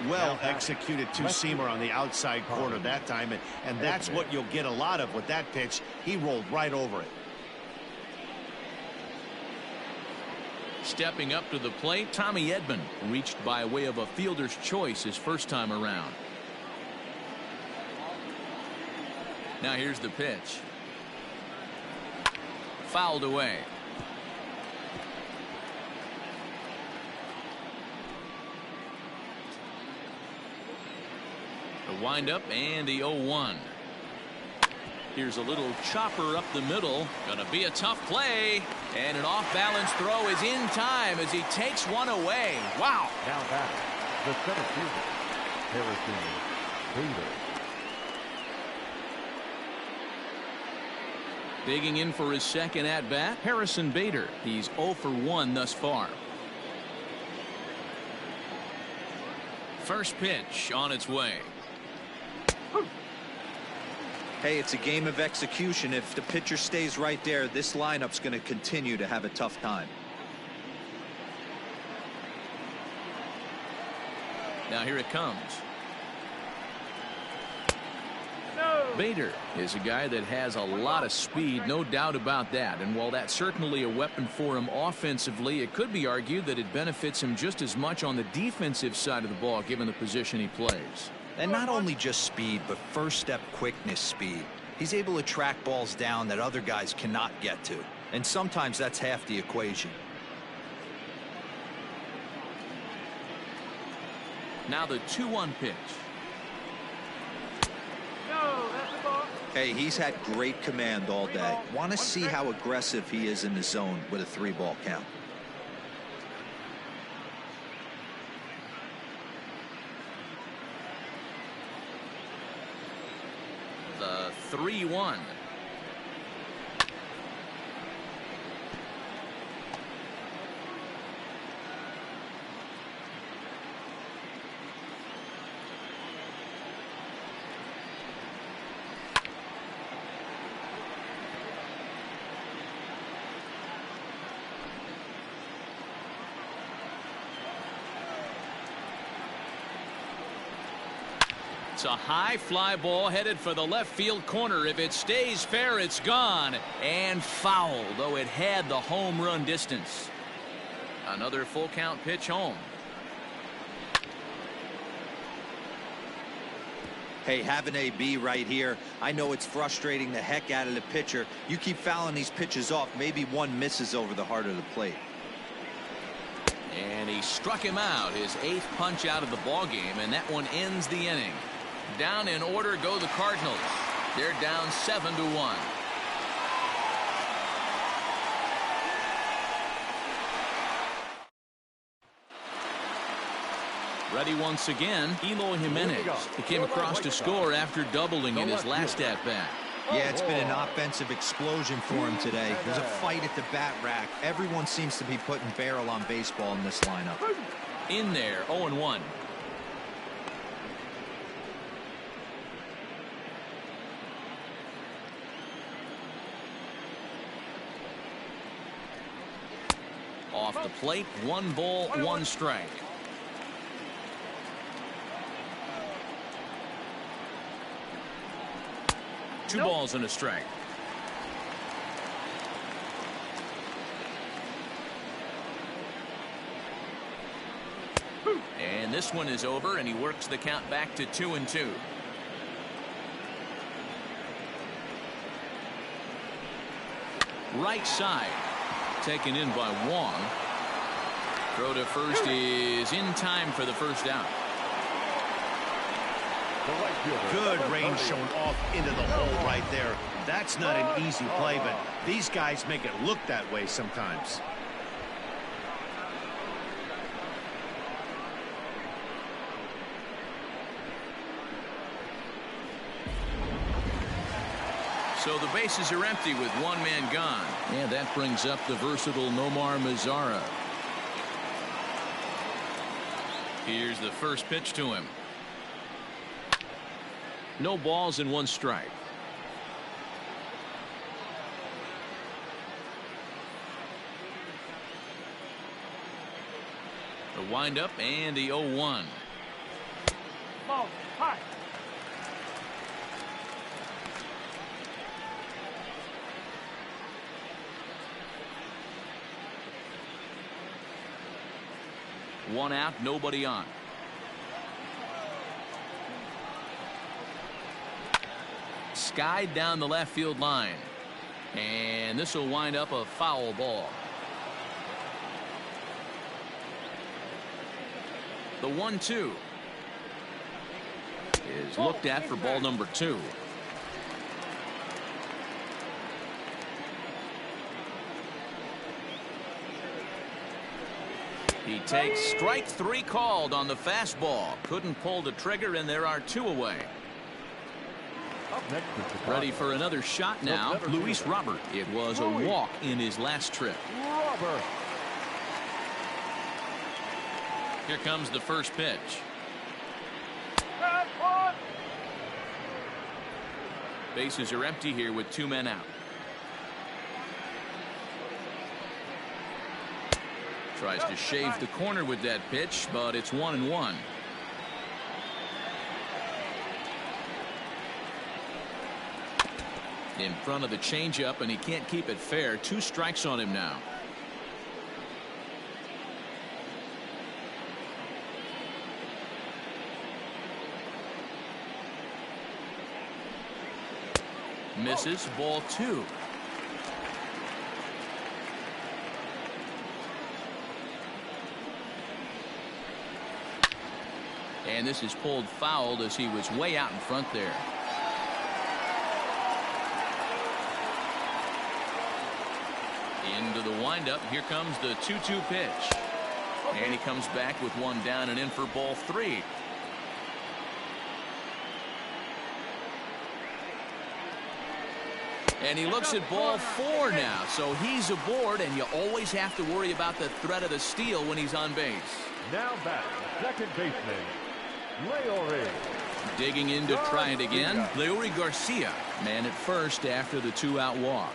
Well executed two-seamer on the outside corner that time, and that's what you'll get a lot of with that pitch. He rolled right over it. Stepping up to the plate, Tommy Edman reached by way of a fielder's choice his first time around. Now here's the pitch. Fouled away. The windup and the 0-1. Here's a little chopper up the middle. Gonna be a tough play. And an off-balance throw is in time as he takes one away. Wow. Now back, the center fielder, Harrison Bader. Digging in for his second at-bat, Harrison Bader. He's 0 for 1 thus far. First pitch on its way. Hey, it's a game of execution. If the pitcher stays right there, this lineup's going to continue to have a tough time. Now here it comes. Bader is a guy that has a lot of speed, no doubt about that. And while that's certainly a weapon for him offensively, it could be argued that it benefits him just as much on the defensive side of the ball, given the position he plays. And not only just speed, but first step quickness speed. He's able to track balls down that other guys cannot get to. And sometimes that's half the equation. Now the 2-1 pitch. Hey, he's had great command all day. Want to see how aggressive he is in the zone with a 3-ball count. The 3-1. It's a high fly ball headed for the left field corner. If it stays fair, it's gone and foul, though it had the home run distance. Another full count pitch home. Hey, have an AB right here. I know it's frustrating the heck out of the pitcher. You keep fouling these pitches off, maybe one misses over the heart of the plate. And he struck him out, his 8th punch out of the ball game, and that one ends the inning. Down in order go the Cardinals. They're down 7-1. Ready once again, Eloy Jimenez. He came across to score after doubling in his last at-bat. Yeah, it's been an offensive explosion for him today. There's a fight at the bat rack. Everyone seems to be putting barrel on baseball in this lineup. In there, 0-1. Off the plate, 1 ball, 1 strike. Two balls and a strike. And this one is over, and he works the count back to 2-2. Right side. Taken in by Wong. Throw to first is in time for the first out. Good range shown off into the hole right there. That's not an easy play, but these guys make it look that way sometimes. So the bases are empty with 1 man gone. And that brings up the versatile Nomar Mazara. Here's the first pitch to him. No balls and 1 strike. The windup and the 0-1. Ball, high. One out, nobody on. Skied down the left field line. And this will wind up a foul ball. The 1-2 is looked at for ball number 2. He takes strike 3 called on the fastball. Couldn't pull the trigger, and there are 2 away. Ready for another shot now, Luis Robert. It was a walk in his last trip. Robert. Here comes the first pitch. Bases are empty here with 2 men out. Tries to shave the corner with that pitch, but it's 1-1. In front of the changeup, and he can't keep it fair. 2 strikes on him now. Misses, ball 2. And this is pulled fouled as he was way out in front there. Into the windup. Here comes the 2-2 pitch. And he comes back with 1 down and in for ball 3. And he looks at ball 4 now. So he's aboard, and you always have to worry about the threat of the steal when he's on base. Now back, second baseman, Leori. Digging in to try it again, Leori Garcia. Man at first after the 2-out walk.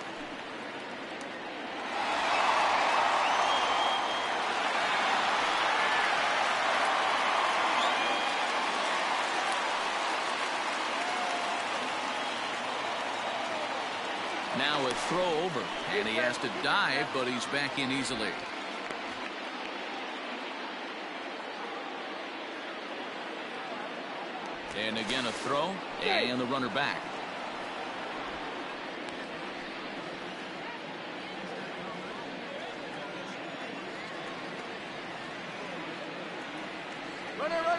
Now a throw over, and he has to dive, but he's back in easily. And again a throw, and the runner back.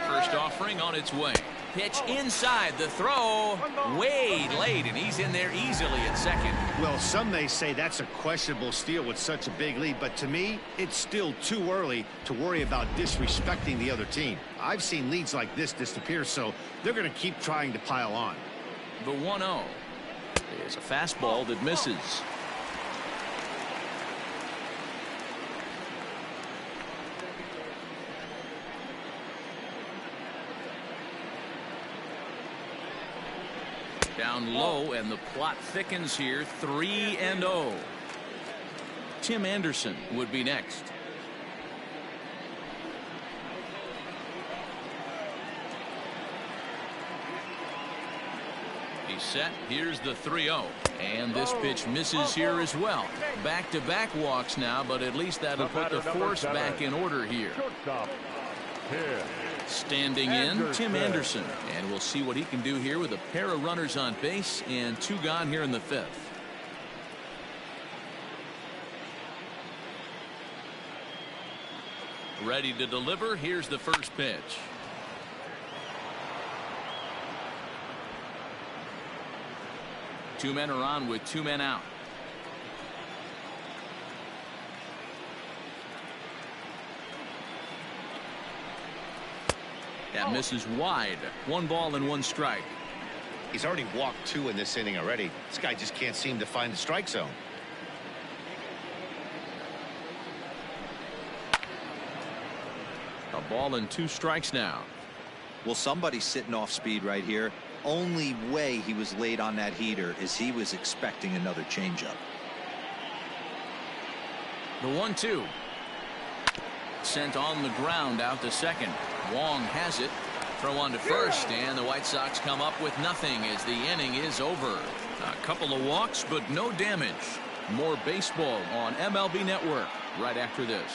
First offering on its way. Pitch inside, the throw way late, and he's in there easily at second. Well, some may say that's a questionable steal with such a big lead, but to me, it's still too early to worry about disrespecting the other team. I've seen leads like this disappear, so they're going to keep trying to pile on. The 1-0 is a fastball that misses. Down low, and the plot thickens here. 3-0. Tim Anderson would be next. He's set. Here's the 3-0. And this pitch misses here as well. Back-to-back walks now, but at least that'll put the force back in order here. Standing in, Tim Anderson. And we'll see what he can do here with a pair of runners on base and 2 gone here in the 5th. Ready to deliver. Here's the first pitch. Two men are on with 2 men out. That misses wide. 1 ball and 1 strike. He's already walked 2 in this inning already. This guy just can't seem to find the strike zone. A ball and 2 strikes now. Well, somebody's sitting off speed right here. Only way he was late on that heater is he was expecting another changeup. The 1-2. Sent on the ground out to second. Wong has it. Throw on to first, and the White Sox come up with nothing as the inning is over. A couple of walks, but no damage. More baseball on MLB Network right after this.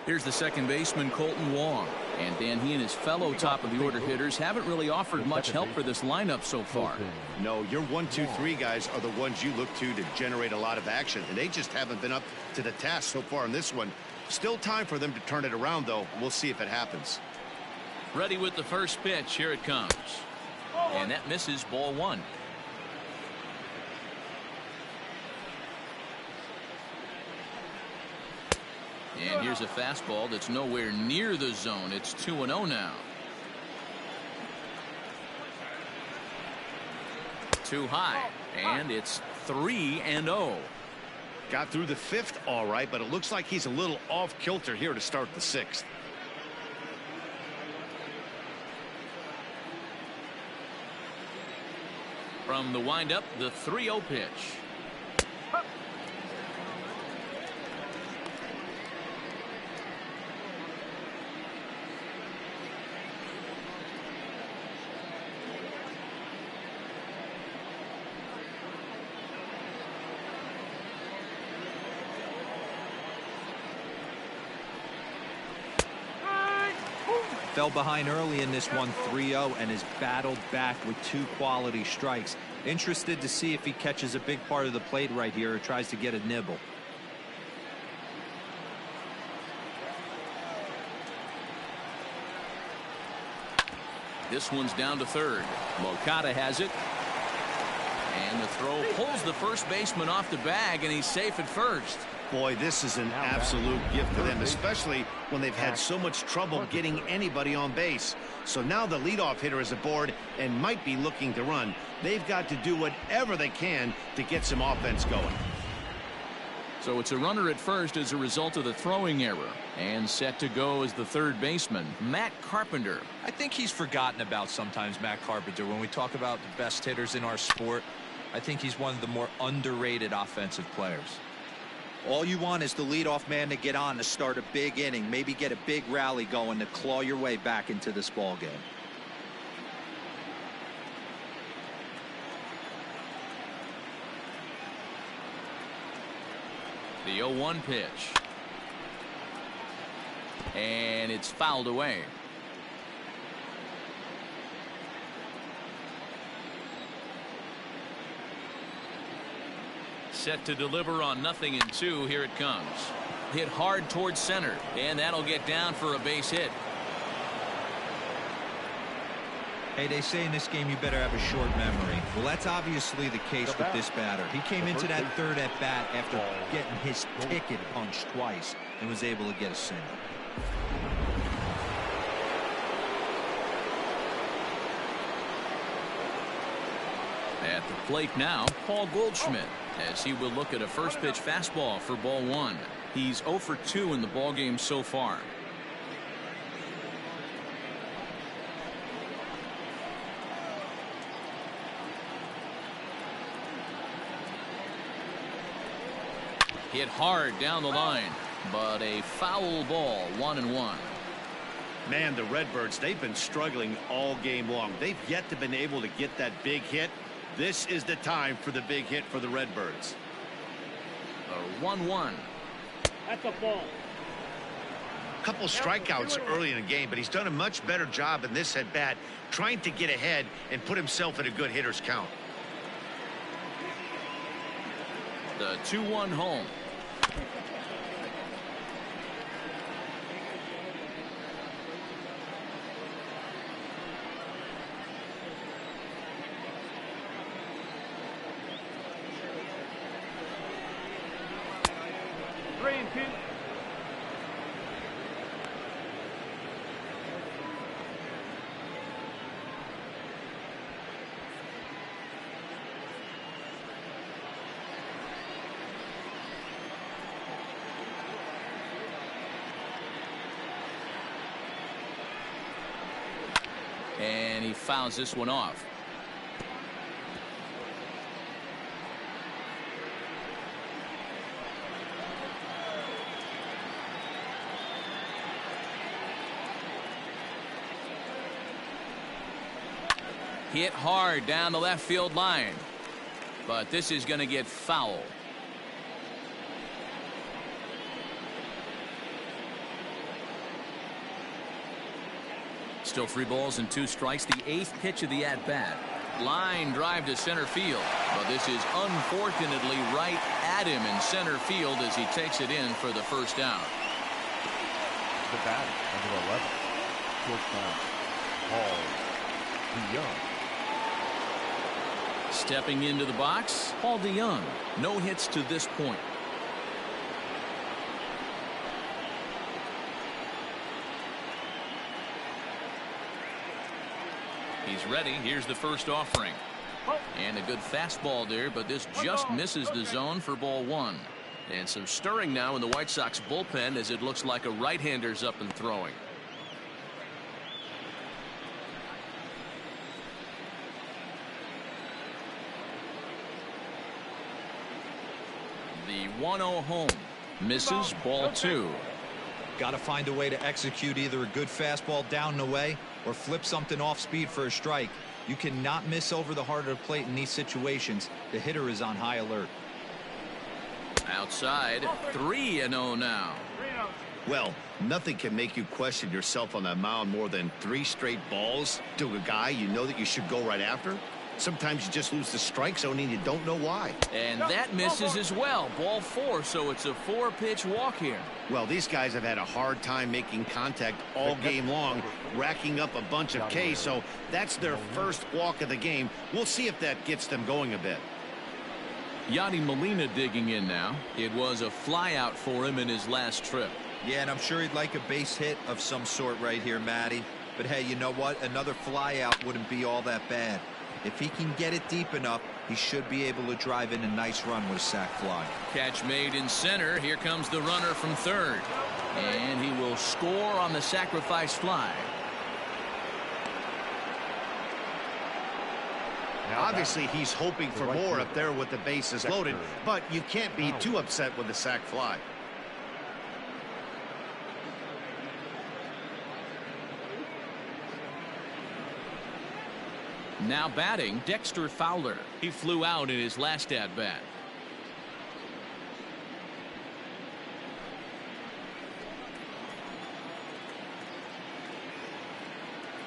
Here's the second baseman, Colton Wong. And Dan, he and his fellow top of the order hitters haven't really offered much help for this lineup so far. No, your 1, 2, 3 guys are the ones you look to generate a lot of action, and they just haven't been up to the task so far in this one. Still time for them to turn it around, though. We'll see if it happens. Ready with the first pitch. Here it comes. And that misses. Ball 1. And here's a fastball that's nowhere near the zone. It's 2-0 now. Too high, and it's 3-0. Got through the 5th all right, but it looks like he's a little off kilter here to start the 6th. From the windup, the 3-0 pitch. Fell behind early in this one, 3-0, and has battled back with 2 quality strikes. Interested to see if he catches a big part of the plate right here or tries to get a nibble. This one's down to third. Moncada has it. And the throw pulls the first baseman off the bag, and he's safe at first. Boy, this is an absolute gift for them, especially when they've had so much trouble getting anybody on base. So now the leadoff hitter is aboard and might be looking to run. They've got to do whatever they can to get some offense going. So it's a runner at first as a result of the throwing error. And set to go as the third baseman, Matt Carpenter. I think he's forgotten about sometimes, Matt Carpenter. When we talk about the best hitters in our sport, I think he's one of the more underrated offensive players. All you want is the leadoff man to get on to start a big inning, maybe get a big rally going to claw your way back into this ball game. The 0-1 pitch. And it's fouled away. set to deliver on 0-2. Here it comes. Hit hard towards center, and that'll get down for a base hit. Hey, they say in this game you better have a short memory. Well, that's obviously the case with this batter. He came into that third at bat after getting his ticket punched twice and was able to get a single. At the plate now, Paul Goldschmidt, as he will look at a first pitch fastball for ball 1. He's 0 for 2 in the ballgame so far. Hit hard down the line, but a foul ball. 1-1. Man, the Redbirds, they've been struggling all game long. They've yet to been able to get that big hit. This is the time for the big hit for the Redbirds. A 1-1. That's a ball. Couple strikeouts early in the game, but he's done a much better job in this at bat trying to get ahead and put himself in a good hitter's count. The 2-1 home. And he fouls this one off. Hit hard down the left field line, but this is going to get foul. Still 3 balls and 2 strikes. The 8th pitch of the at-bat. Line drive to center field, but this is unfortunately right at him in center field as he takes it in for the first out. The batter, number 11, shortstop, Paul DeYoung. Stepping into the box, Paul DeYoung. No hits to this point. He's ready. Here's the first offering. And a good fastball there, but this just misses the zone for ball 1. And some stirring now in the White Sox bullpen as it looks like a right-hander's up and throwing. The 1-0 home. Misses, ball 2. Got to find a way to execute either a good fastball down the way or flip something off speed for a strike. You cannot miss over the heart of the plate in these situations. The hitter is on high alert. Outside, 3-0 now. Well, nothing can make you question yourself on that mound more than 3 straight balls to a guy you know that you should go right after. Sometimes you just lose the strike zone and you don't know why. And that misses as well. Ball 4, so it's a 4-pitch walk here. Well, these guys have had a hard time making contact all game long, racking up a bunch of Ks, so that's their first walk of the game. We'll see if that gets them going a bit. Yadi Molina digging in now. It was a flyout for him in his last trip. Yeah, and I'm sure he'd like a base hit of some sort right here, Matty. But hey, you know what? Another flyout wouldn't be all that bad. If he can get it deep enough, he should be able to drive in a nice run with a sac fly. Catch made in center. Here comes the runner from third. And he will score on the sacrifice fly. Obviously, he's hoping for more up there with the bases loaded, but you can't be too upset with the sac fly. Now batting, Dexter Fowler. He flew out in his last at-bat.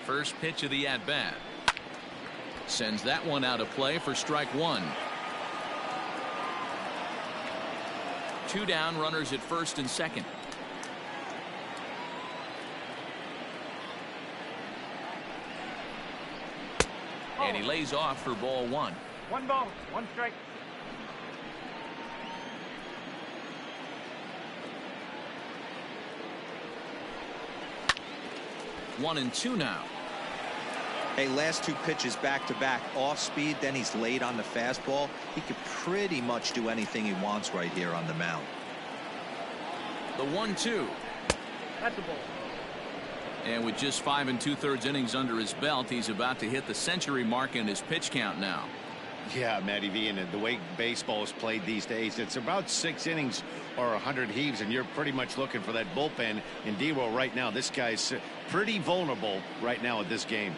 First pitch of the at-bat. Sends that one out of play for strike 1. 2 down, runners at first and second. And he lays off for ball 1. 1 ball, 1 strike. One and 2 now. Hey, last 2 pitches back to back off speed, then he's laid on the fastball. He could pretty much do anything he wants right here on the mound. The 1-2. That's a ball. And with just 5 2/3 innings under his belt, he's about to hit the century mark in his pitch count now. Yeah, Matty V, and the way baseball is played these days, it's about 6 innings or 100 heaves, and you're pretty much looking for that bullpen. In D-Roll right now, this guy's pretty vulnerable right now at this game.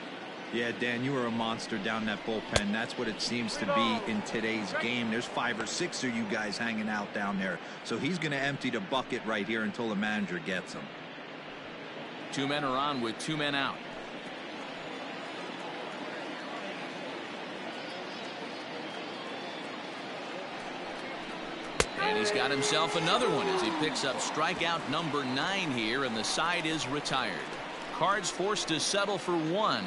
Yeah, Dan, you were a monster down that bullpen. That's what it seems to be in today's game. There's 5 or 6 of you guys hanging out down there. So he's going to empty the bucket right here until the manager gets him. 2 men are on with 2 men out. And he's got himself another one as he picks up strikeout number 9 here, and the side is retired. Cards forced to settle for 1.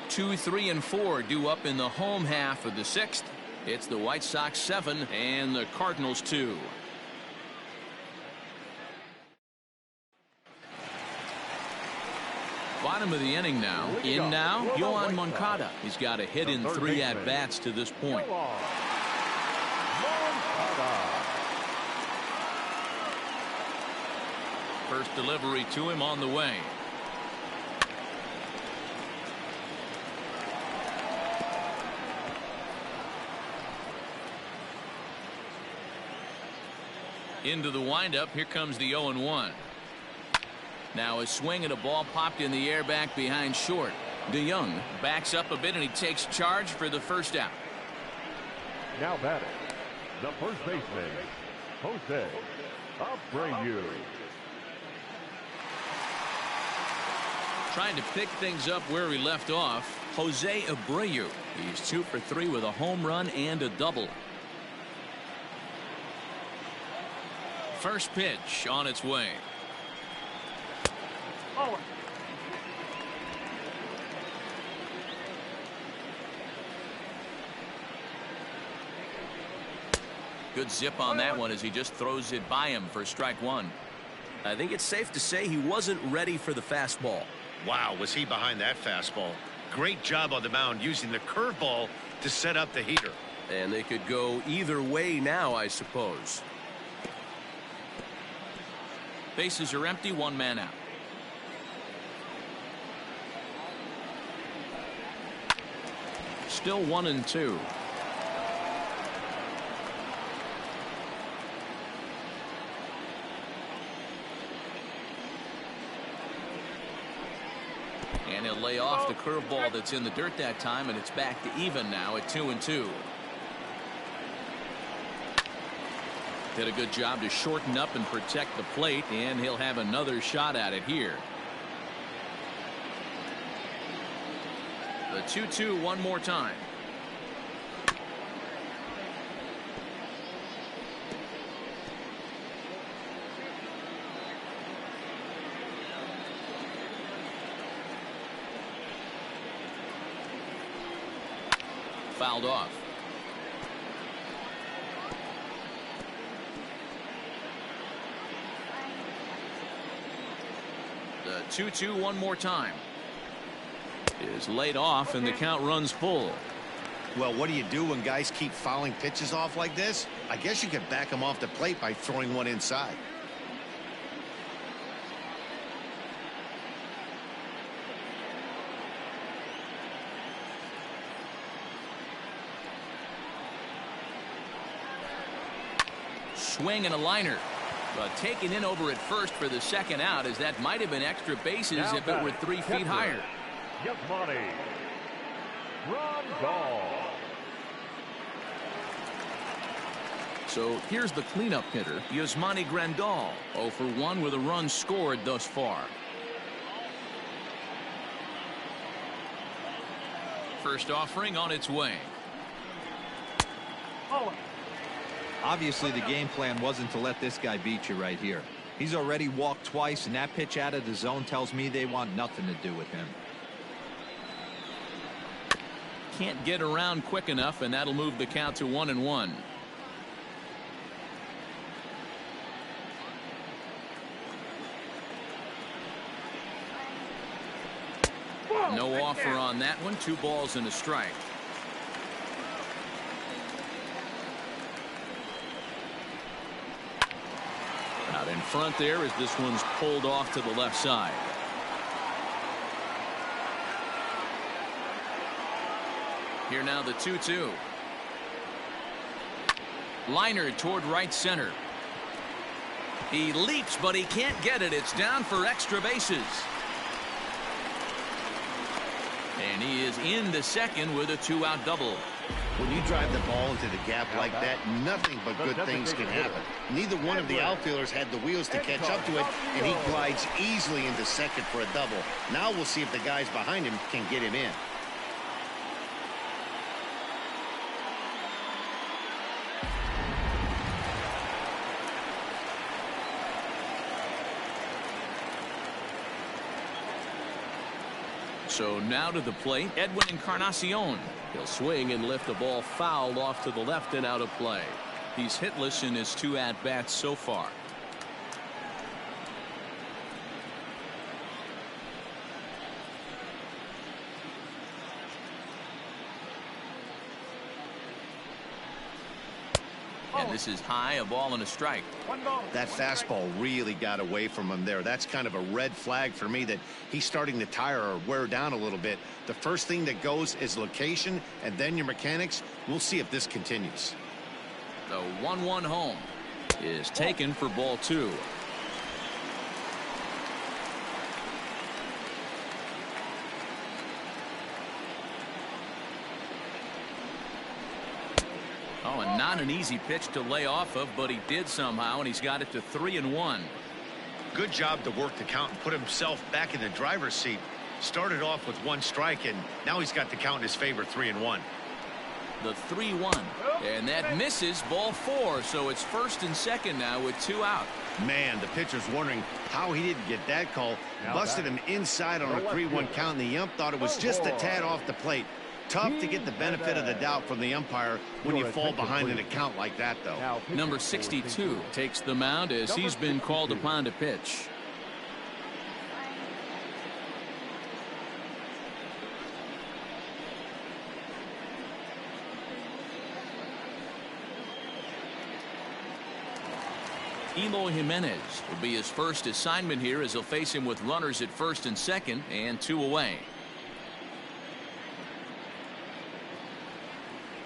2, 3, and 4 due up in the home half of the 6th. It's the White Sox 7 and the Cardinals 2. Bottom of the inning now. In now, Yohan Moncada. He's got a hit in 3 at-bats to this point. First delivery to him on the way. Into the windup. Here comes the 0-1. Now a swing and a ball popped in the air back behind short. DeYoung backs up a bit and he takes charge for the first out. Now batting, the first baseman, Jose Abreu. Trying to pick things up where he left off, Jose Abreu. He's 2 for 3 with a home run and a double. First pitch on its way. Oh. Good zip on that one as he just throws it by him for strike 1. I think it's safe to say he wasn't ready for the fastball. Wow, was he behind that fastball. Great job on the mound using the curveball to set up the heater. And they could go either way now, I suppose. Bases are empty, 1 man out. Still 1 and 2. And he'll lay off the curveball that's in the dirt that time, and it's back to even now at 2 and 2. Did a good job to shorten up and protect the plate, and he'll have another shot at it here. The 2-2 one more time. Fouled off. The 2-2 one more time is laid off, and the count runs full. Well, what do you do when guys keep fouling pitches off like this? I guess you could back them off the plate by throwing one inside. Swing and a liner. But taken in over at first for the second out, as that might have been extra bases Now if it were 3 feet higher. Yasmani Grandal. So here's the cleanup hitter, Yasmani Grandal, 0 for 1 with a run scored thus far. First offering on its way. Oh. Obviously, the game plan wasn't to let this guy beat you right here. He's already walked twice, and that pitch out of the zone tells me they want nothing to do with him. Can't get around quick enough, and that'll move the count to 1-1. No offer on that one. 2 balls and a strike. Out in front there as this one's pulled off to the left side. Here now the 2-2. Liner toward right center. He leaps, but he can't get it. It's down for extra bases. And he is into second with a 2-out double. When you drive the ball into the gap like that, nothing but good things can happen. Neither one of the outfielders had the wheels to catch up to it, and he glides easily into second for a double. Now we'll see if the guys behind him can get him in. So now to the plate, Edwin Encarnacion. He'll swing and lift the ball foul off to the left and out of play. He's hitless in his 2 at-bats so far. And this is high, a ball and a strike. That fastball really got away from him there. That's kind of a red flag for me that he's starting to tire or wear down a little bit. The first thing that goes is location and then your mechanics. We'll see if this continues. The 1-1 home is taken for ball 2. Oh, and not an easy pitch to lay off of, but he did somehow, and he's got it to 3-1. Good job to work the count and put himself back in the driver's seat. Started off with 1 strike, and now he's got the count in his favor, 3-1. The 3-1, and that misses ball 4, so it's first and second now with 2 out. Man, the pitcher's wondering how he didn't get that call. Busted him inside on a 3-1 count, and the ump thought it was just a tad off the plate. Tough to get the benefit of the doubt from the umpire when you fall behind an account like that, though. Number 62 takes the mound as he's been called upon to pitch. Eloy Jimenez will be his first assignment here as he'll face him with runners at first and second and 2 away.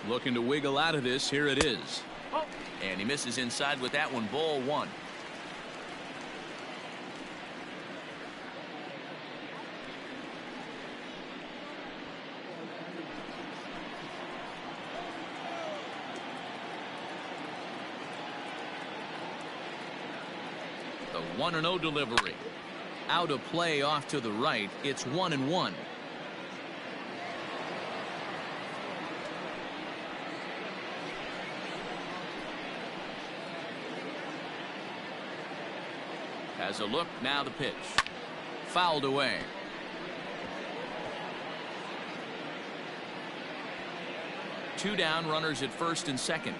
Looking to wiggle out of this. Here it is. And he misses inside with that one. Ball 1. The 1-0 delivery. Out of play off to the right. It's 1-1. Has a look, now the pitch. Fouled away. Two down, runners at first and second.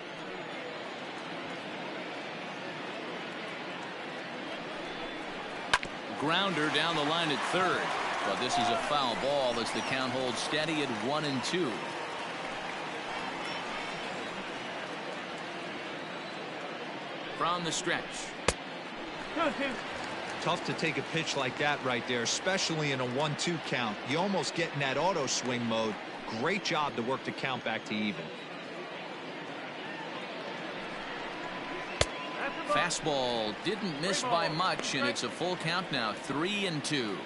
Grounder down the line at third. But this is a foul ball as the count holds steady at 1-2. From the stretch. Tough to take a pitch like that right there, especially in a 1-2 count. You almost get in that auto swing mode. Great job to work the count back to even. Fastball didn't miss by much, and it's a full count now, 3-2.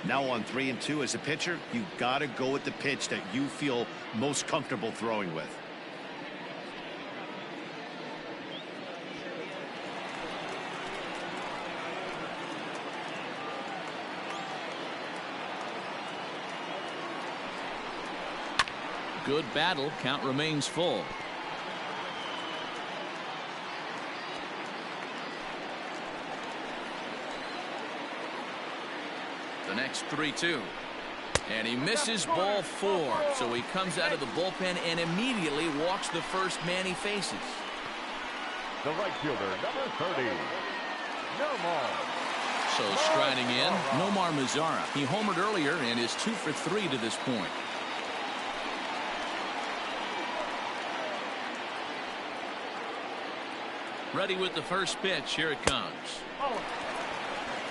Now on 3-2 as a pitcher, you got to go with the pitch that you feel most comfortable throwing with. Good battle. Count remains full. The next 3-2. And he misses ball 4. So he comes out of the bullpen and immediately walks the first man he faces. The right fielder, number 30, Nomar. So striding in, Nomar Mazara. He homered earlier and is 2 for 3 to this point. Ready with the first pitch. Here it comes.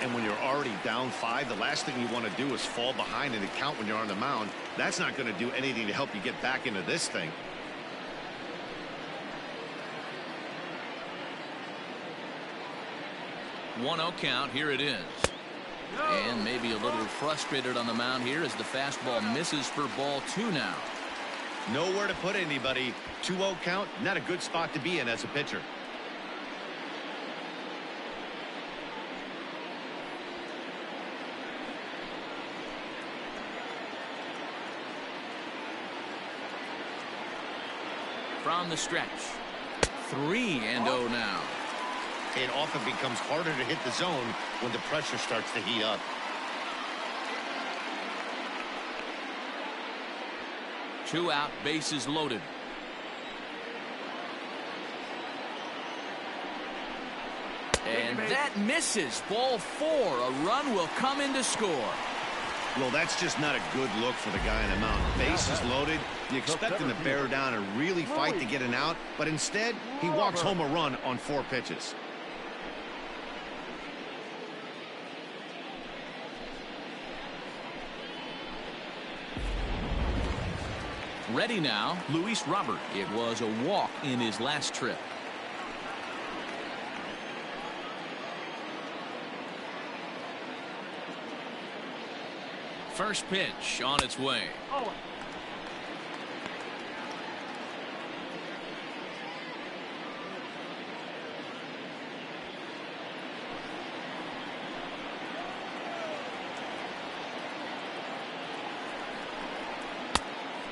And when you're already down 5, the last thing you want to do is fall behind in the count when you're on the mound. That's not going to do anything to help you get back into this thing. One 0 count. Here it is. And maybe a little frustrated on the mound here as the fastball misses for ball 2 now. Nowhere to put anybody. 2-0 count. Not a good spot to be in as a pitcher. From the stretch. 3-0 now. It often becomes harder to hit the zone when the pressure starts to heat up. Two out, bases loaded. And that misses. Ball 4. A run will come in to score. Well, that's just not a good look for the guy on the mound. Bases loaded. You expect him to bear down and really fight to get an out, but instead, he walks home a run on 4 pitches. Ready now, Luis Robert. It was a walk in his last trip. First pitch on its way.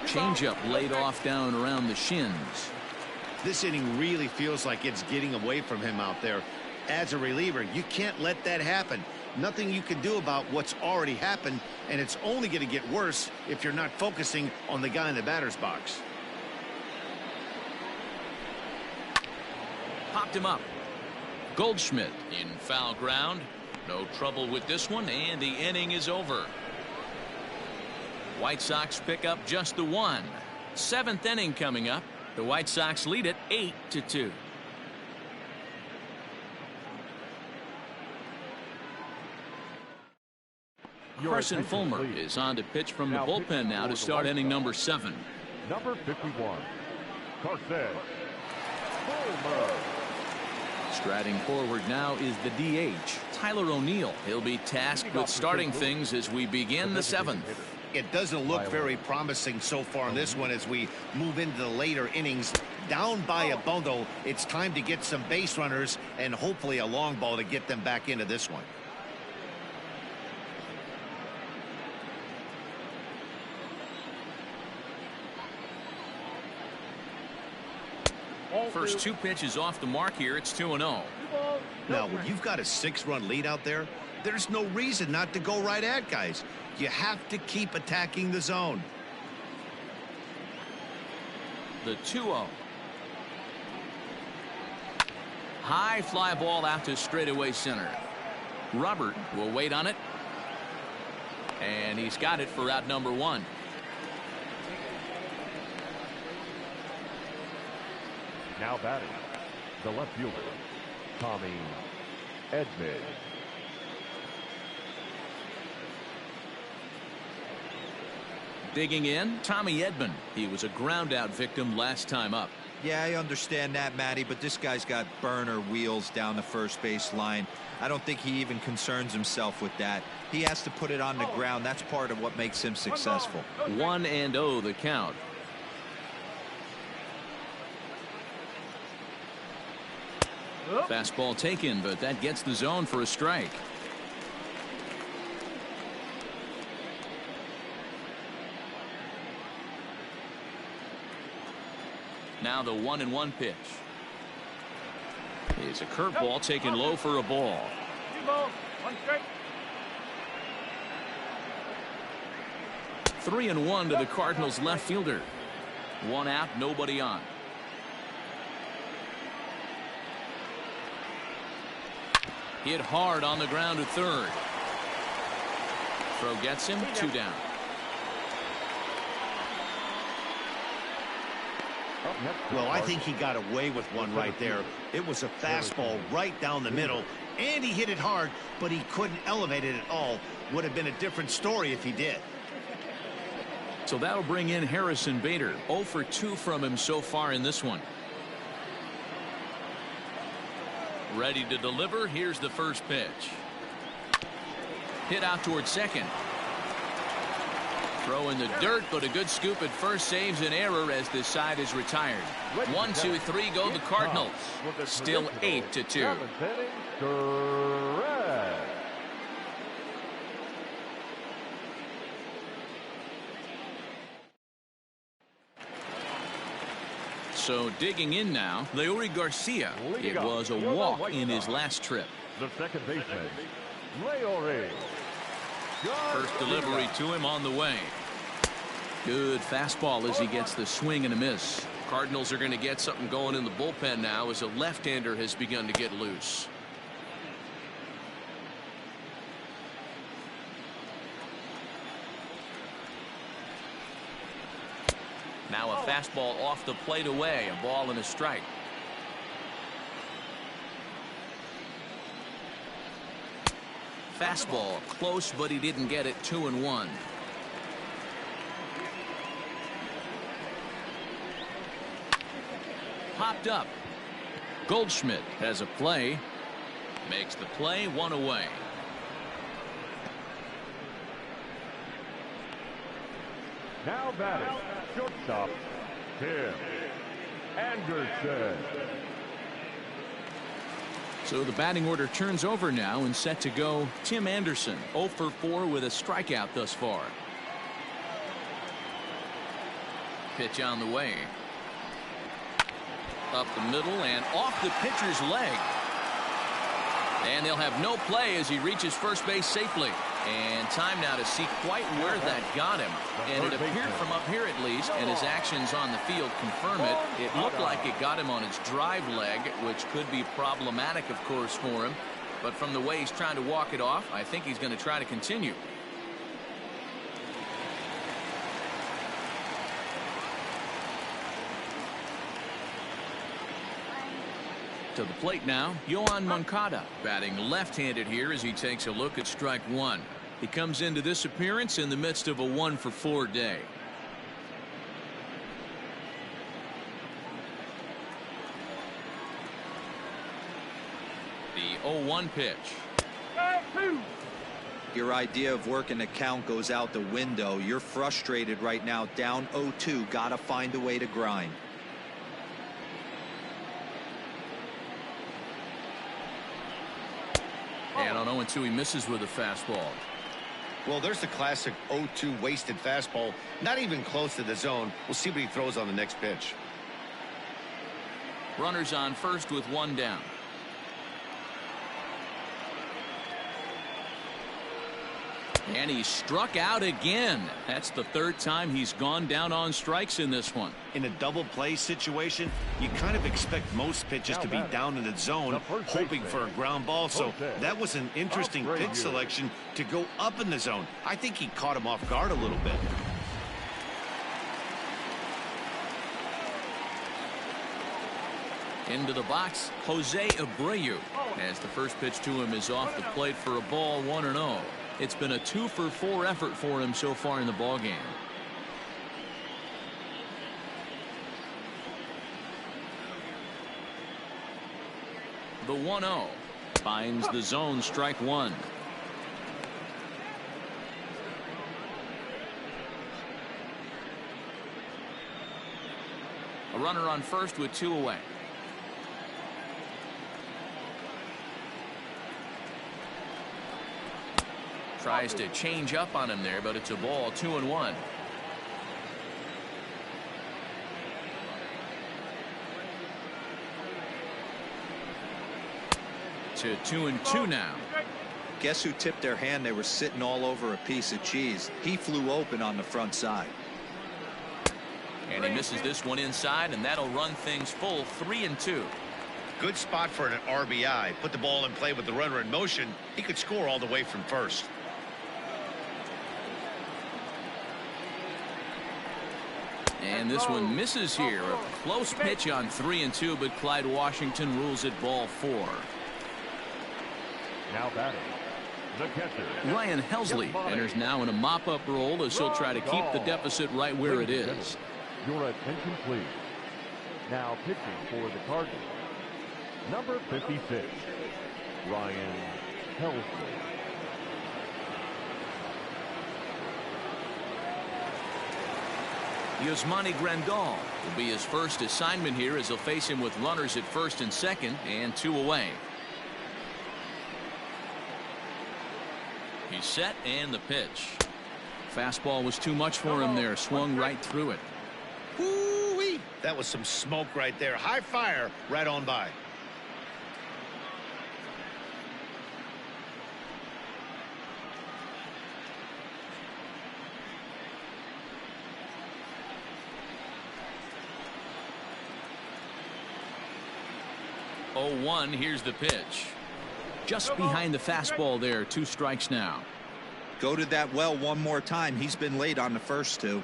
Changeup laid off down around the shins. This inning really feels like it's getting away from him out there. As a reliever, you can't let that happen. Nothing you can do about what's already happened, and it's only going to get worse if you're not focusing on the guy in the batter's box. Popped him up. Goldschmidt in foul ground. No trouble with this one, and the inning is over. White Sox pick up just the 1. 7th inning coming up. The White Sox lead it 8-2. Carson Fulmer is on to pitch from the bullpen now to start inning number 7. Number 51, Carson Fulmer. Striding forward now is the DH, Tyler O'Neill. He'll be tasked with starting things as we begin the 7th. It doesn't look very promising so far in this one as we move into the later innings. Down by a bundle, it's time to get some base runners and hopefully a long ball to get them back into this one. First 2 pitches off the mark here. It's 2-0. Now, when you've got a 6-run lead out there, there's no reason not to go right at guys. You have to keep attacking the zone. The 2-0. High fly ball out to straightaway center. Robert will wait on it. And he's got it for out number 1. Now batting, the left fielder, Tommy Edman. Digging in, Tommy Edman. He was a ground out victim last time up. Yeah, I understand that, Matty, but this guy's got burner wheels down the first base line. I don't think he even concerns himself with that. He has to put it on the ground. That's part of what makes him successful. 1-0 the count. Fastball taken, but that gets the zone for a strike. Now the 1-1 pitch. It's a curveball taken low for a ball. 2 balls, 1 strike. 3-1 to the Cardinals left fielder. One out, nobody on. Hit hard on the ground to third. Throw gets him, 2 down. Well, I think he got away with one right there. It was a fastball right down the middle, and he hit it hard, but he couldn't elevate it at all. Would have been a different story if he did. So that'll bring in Harrison Bader. 0 for 2 from him so far in this one. Ready to deliver. Here's the first pitch. Hit out towards second. Throw in the dirt, but a good scoop at first saves an error as this side is retired. 1, 2, 3 go the Cardinals. Still 8-2. So digging in now, Leury Garcia. It was a walk in his last trip. The second baseman, Leury. First delivery to him on the way. Good fastball as he gets the swing and a miss. Cardinals are going to get something going in the bullpen now as a left-hander has begun to get loose. Now a fastball off the plate away. A ball and a strike. Fastball close, but he didn't get it. 2-1. Popped up. Goldschmidt has a play. Makes the play. 1 away. Now batting, shortstop, Tim Anderson. So the batting order turns over now and set to go Tim Anderson. 0 for 4 with a strikeout thus far. Pitch on the way. Up the middle and off the pitcher's leg. And they'll have no play as he reaches first base safely. And time now to see quite where that got him. And it appeared from up here at least, and his actions on the field confirm it. It looked like it got him on his drive leg, which could be problematic, of course, for him. But from the way he's trying to walk it off, I think he's going to try to continue. To the plate now, Yohan Moncada batting left-handed here as he takes a look at strike 1. He comes into this appearance in the midst of a 1 for 4 day. The 0-1 pitch. Your idea of working the count goes out the window. You're frustrated right now, down 0-2. Gotta find a way to grind. And on 0-2 he misses with a fastball. Well, there's the classic 0-2 wasted fastball. Not even close to the zone. We'll see what he throws on the next pitch. Runners on first with 1 down. And he struck out again. That's the 3rd time he's gone down on strikes in this one. In a double play situation, you kind of expect most pitches to be down in the zone, hoping for a ground ball. So that was an interesting pitch selection to go up in the zone. I think he caught him off guard a little bit. Into the box, Jose Abreu, as the first pitch to him is off the plate for a ball. 1-0. It's been a 2 for 4 effort for him so far in the ballgame. The 1-0 finds the zone, strike 1. A runner on first with 2 away. Tries to change up on him there, but it's a ball. 2-1. To 2-2 now. guess who tipped their hand? They were sitting all over a piece of cheese. He flew open on the front side. And he misses this one inside, and that'll run things full 3-2. Good spot for an RBI. Put the ball in play with the runner in motion. He could score all the way from first. And this one misses here. A close pitch on 3-2, but Clyde Washington rules it ball 4. Now batting, the catcher. Ryan Helsley enters now in a mop-up role as he'll try to keep the deficit right where it is. Your attention, please. Now pitching for the Cardinals, number 56, Ryan Helsley. Yasmani Grandal will be his first assignment here as he'll face him with runners at first and second and 2 away. He's set and the pitch. Fastball was too much for him there. Swung right through it. Woo-wee. That was some smoke right there. High fire right on by. Oh, 1. Here's the pitch. Just behind the fastball there. 2 strikes now. Go to that well one more time. He's been late on the first 2.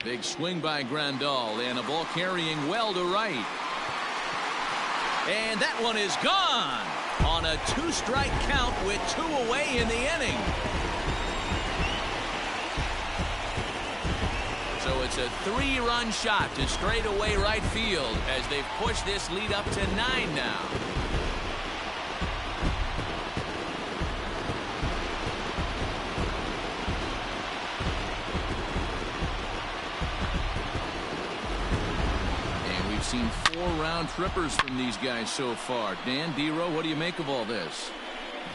Big swing by Grandal, and a ball carrying well to right. And that one is gone on a 2-strike count with 2 away in the inning. So it's a 3-run shot to straightaway right field as they've pushed this lead up to 9 now. Seen 4 round trippers from these guys so far. Dan, D-Row, what do you make of all this?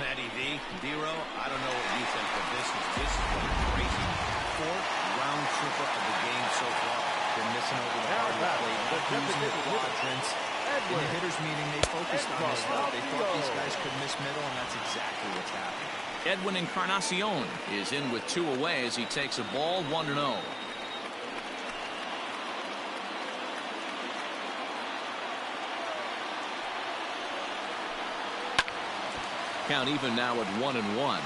Matty V, D-Row, I don't know what you think, but this is one crazy 4th round tripper of the game so far. They're missing over the hardwood plate, using the quadrants. In the hitters meeting, they focused on this stuff. They thought these guys could miss middle, and that's exactly what's happening. Edwin Encarnacion is in with 2 away as he takes a ball 1-0. Count even now at 1-1.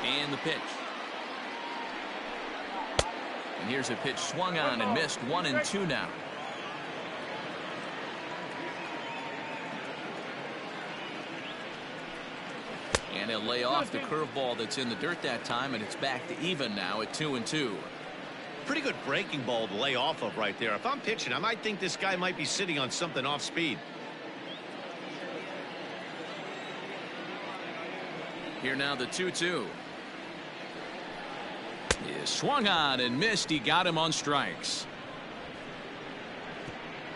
And the pitch. And here's a pitch swung on and missed. 1-2 now. And he'll lay off the curveball that's in the dirt that time, and it's back to even now at 2-2. Pretty good breaking ball to lay off of right there. If I'm pitching, I might think this guy might be sitting on something off speed. Here now the 2-2. He is swung on and missed. He got him on strikes.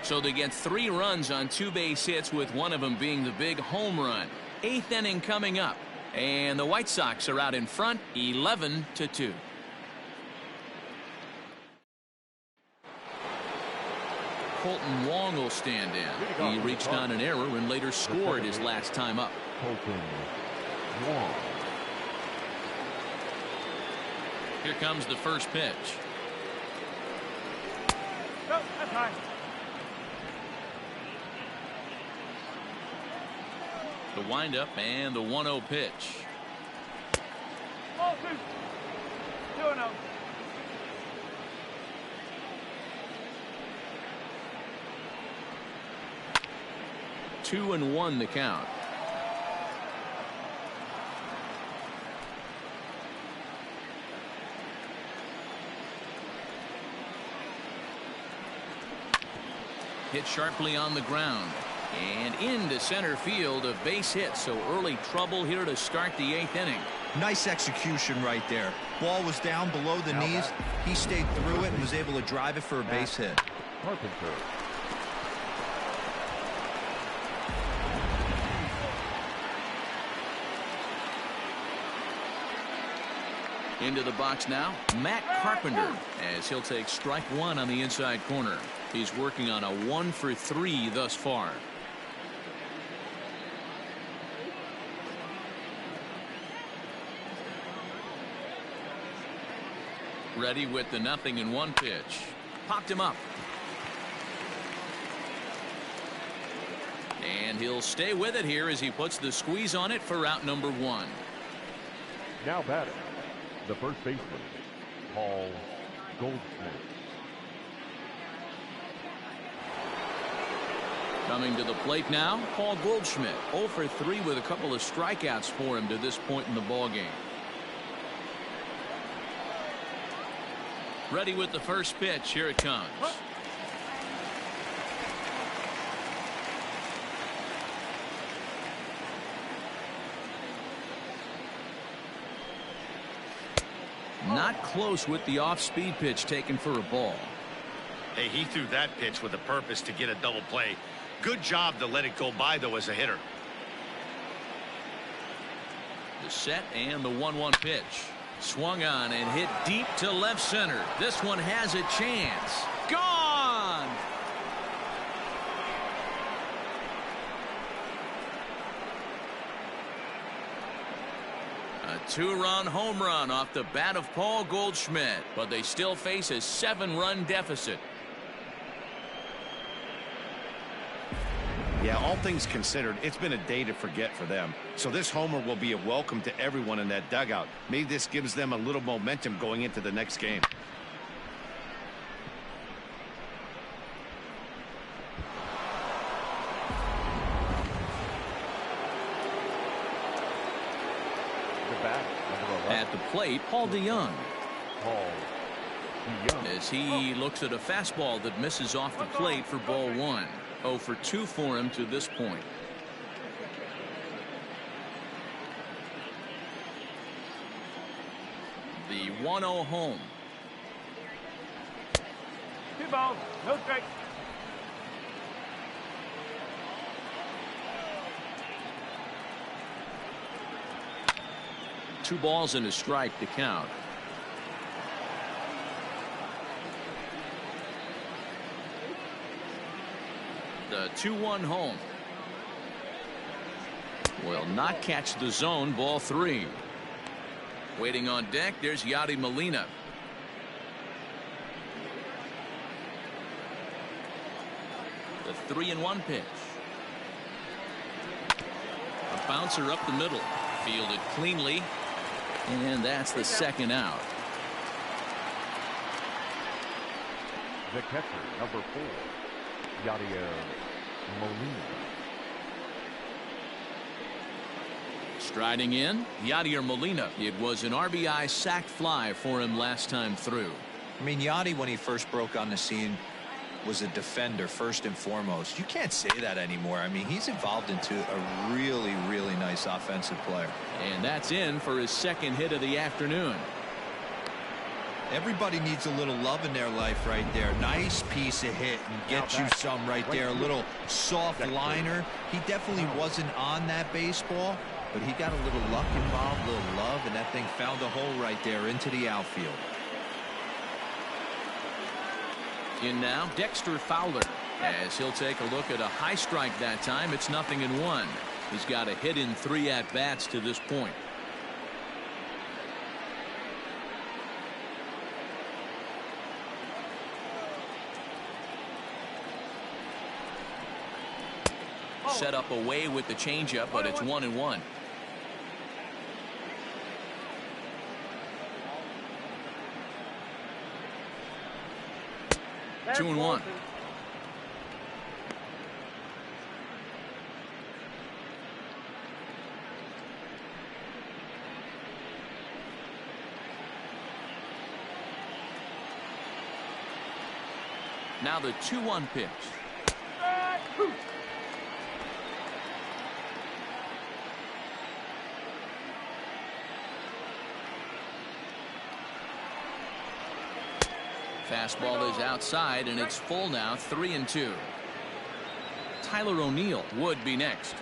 So they get 3 runs on 2 base hits, with one of them being the big home run. 8th inning coming up, and the White Sox are out in front 11-2. Colton Wong will stand in. He reached on an error and later scored his last time up. Colton Wong. Here comes the first pitch. No, that's high. The windup and the 1-0 pitch. Oh, 2-0. 2-1 the count. Hit sharply on the ground and into center field. A base hit, so early trouble here to start the 8th inning. Nice execution right there. Ball was down below the knees. He stayed through it and was able to drive it for a base hit. Carpenter. Into the box now, Matt Carpenter, as he'll take strike one on the inside corner. He's working on a 1-for-3 thus far. Ready with the 0-1 pitch. Popped him up. And he'll stay with it here as he puts the squeeze on it for out number 1. Now batting, the first baseman, Paul Goldschmidt. Coming to the plate now, Paul Goldschmidt, 0-for-3 with a couple of strikeouts for him to this point in the ballgame. Ready with the first pitch. Here it comes. Not close with the off-speed pitch taken for a ball. Hey, he threw that pitch with a purpose to get a double play. Good job to let it go by, though, as a hitter. The set and the 1-1 pitch. Swung on and hit deep to left center. This one has a chance. Gone! A 2-run home run off the bat of Paul Goldschmidt, but they still face a 7-run deficit. Yeah, all things considered, it's been a day to forget for them. So this homer will be a welcome to everyone in that dugout. Maybe this gives them a little momentum going into the next game. At the plate, Paul DeYoung. Paul DeYoung. As he looks at a fastball that misses off the plate for ball 1. 0-for-2 for him to this point. The 1-0 home. 2 balls, no strikes. Two balls and a strike to count. The 2-1 home will not catch the zone. Ball 3. Waiting on deck, there's Yadi Molina. The 3-1 pitch. A bouncer up the middle. Fielded cleanly. And that's the second out. The catcher, number 4, Yadier Molina. Striding in, Yadier Molina. It was an RBI sac fly for him last time through. I mean, Yadi, when he first broke on the scene, was a defender first and foremost. You can't say that anymore. I mean, he's evolved into a really, really nice offensive player. And that's in for his second hit of the afternoon. Everybody needs a little love in their life right there. Nice piece of hit and get you some right there. A little soft liner. He definitely wasn't on that baseball, but he got a little luck involved, a little love, and that thing found a hole right there into the outfield. In now, Dexter Fowler, as he'll take a look at a high strike that time. It's 0-1. He's got a hit in 3 at-bats to this point. Set up away with the changeup, but it's 1-1. That's 2-1. Now the 2-1 pitch. Fastball is outside, and it's full now, 3-2. Tyler O'Neill would be next.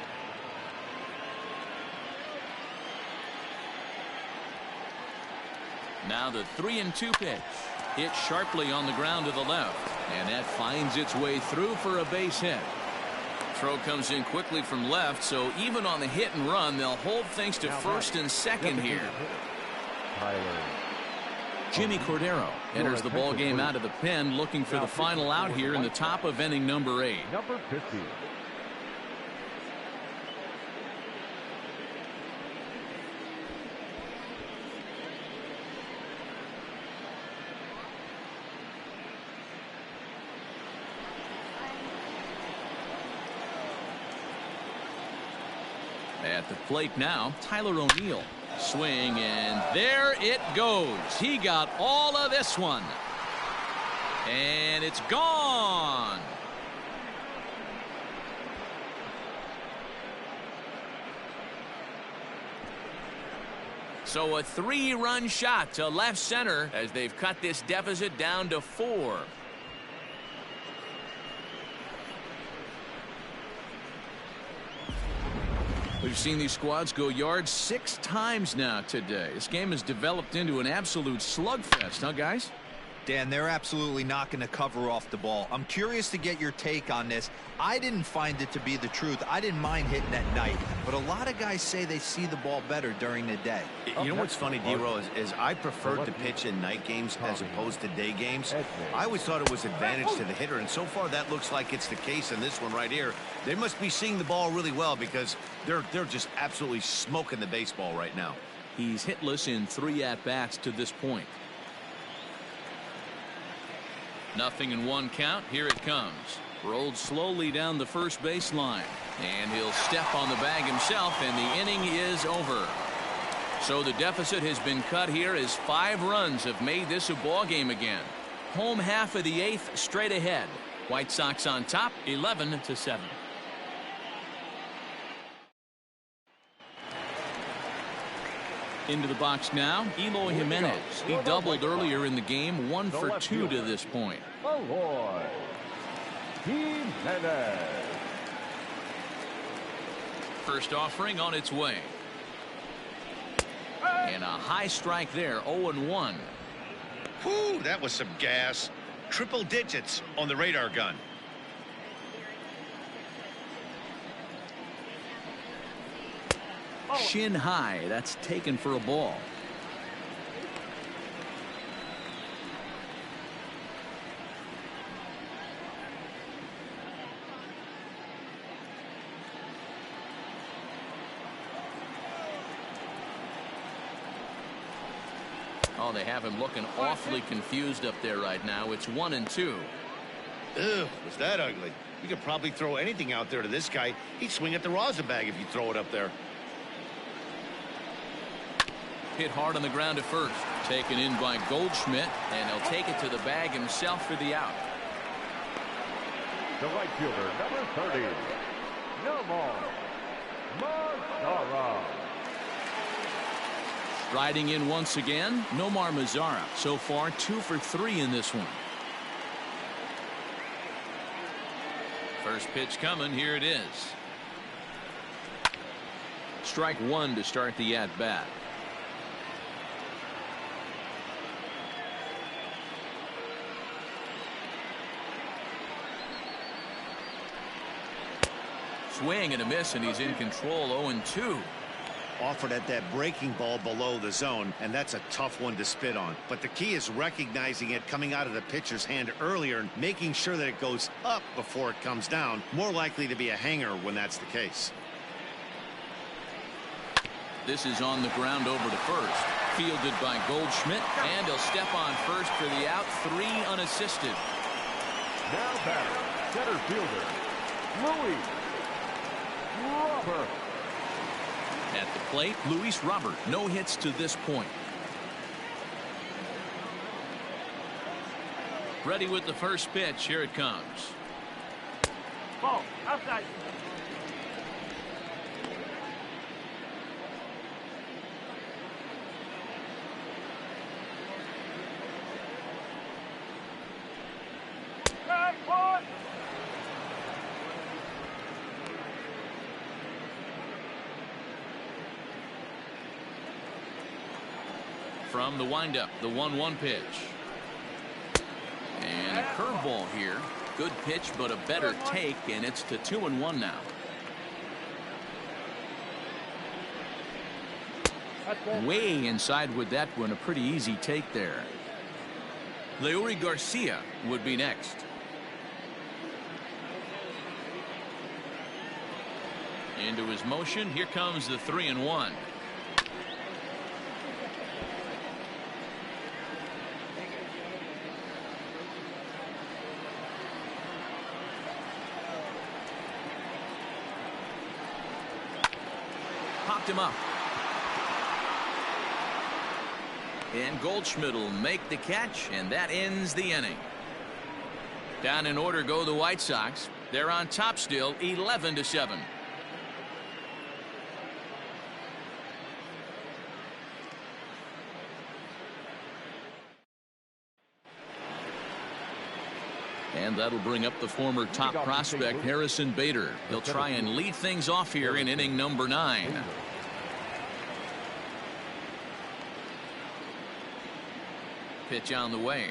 Now the 3-2 pitch. Hit sharply on the ground to the left. And that finds its way through for a base hit. Throw comes in quickly from left, so even on the hit and run, they'll hold things to first and second here. Jimmy Cordero enters the ball game out of the pen, looking for the final out here in the top of inning number 8. Number 50. At the plate now, Tyler O'Neill. Swing, and there it goes. He got all of this one. And it's gone. So a 3-run shot to left center as they've cut this deficit down to 4. We've seen these squads go yards 6 times now today. This game has developed into an absolute slugfest, huh, guys? Dan, they're absolutely not going to cover off the ball. I'm curious to get your take on this. I didn't find it to be the truth. I didn't mind hitting at night, but a lot of guys say they see the ball better during the day. You know what's funny, D-Row, is I preferred to pitch in night games as opposed to day games. I always thought it was advantage to the hitter, and so far that looks like it's the case in this one right here. They must be seeing the ball really well because they're just absolutely smoking the baseball right now. He's hitless in 3 at-bats to this point. 0-1 count. Here it comes. Rolled slowly down the first baseline. And he'll step on the bag himself, and the inning is over. So the deficit has been cut here as 5 runs have made this a ball game again. Home half of the 8th straight ahead. White Sox on top 11-7. Into the box now, Eloy Jimenez. He doubled earlier in the game, 1 for 2 to this point. Eloy Jimenez. First offering on its way. And a high strike there, 0-1. Whew, that was some gas. Triple digits on the radar gun. Shin high. That's taken for a ball. Oh, they have him looking awfully confused up there right now. It's 1-2. Ugh, was that ugly? You could probably throw anything out there to this guy. He'd swing at the rosin bag if you throw it up there. Hit hard on the ground at first. Taken in by Goldschmidt, and he'll take it to the bag himself for the out. The right fielder, number 30, Nomar Mazara. Riding in once again, Nomar Mazara. So far 2 for 3 in this one. First pitch coming. Here it is. Strike 1 to start the at-bat. Swing and a miss, and he's in control. 0-2. Offered at that breaking ball below the zone, and that's a tough one to spit on. But the key is recognizing it coming out of the pitcher's hand earlier and making sure that it goes up before it comes down. More likely to be a hanger when that's the case. This is on the ground over to first. Fielded by Goldschmidt, and he'll step on first for the out. 3 unassisted. Now batter, center fielder, Louis Robert. At the plate, Luis Robert. No hits to this point. Ready with the first pitch. Here it comes. Ball, outside. From the windup, the 1-1 pitch. And a curveball here. Good pitch, but a better take, and it's to 2-1 now. Way inside with that one. A pretty easy take there. Leury Garcia would be next. Into his motion. Here comes the 3-1. Popped him up. And Goldschmidt will make the catch, and that ends the inning. Down in order go the White Sox. They're on top still, 11-7. And that'll bring up the former top prospect Harrison Bader. He'll try and lead things off here in inning number 9. Pitch on the way.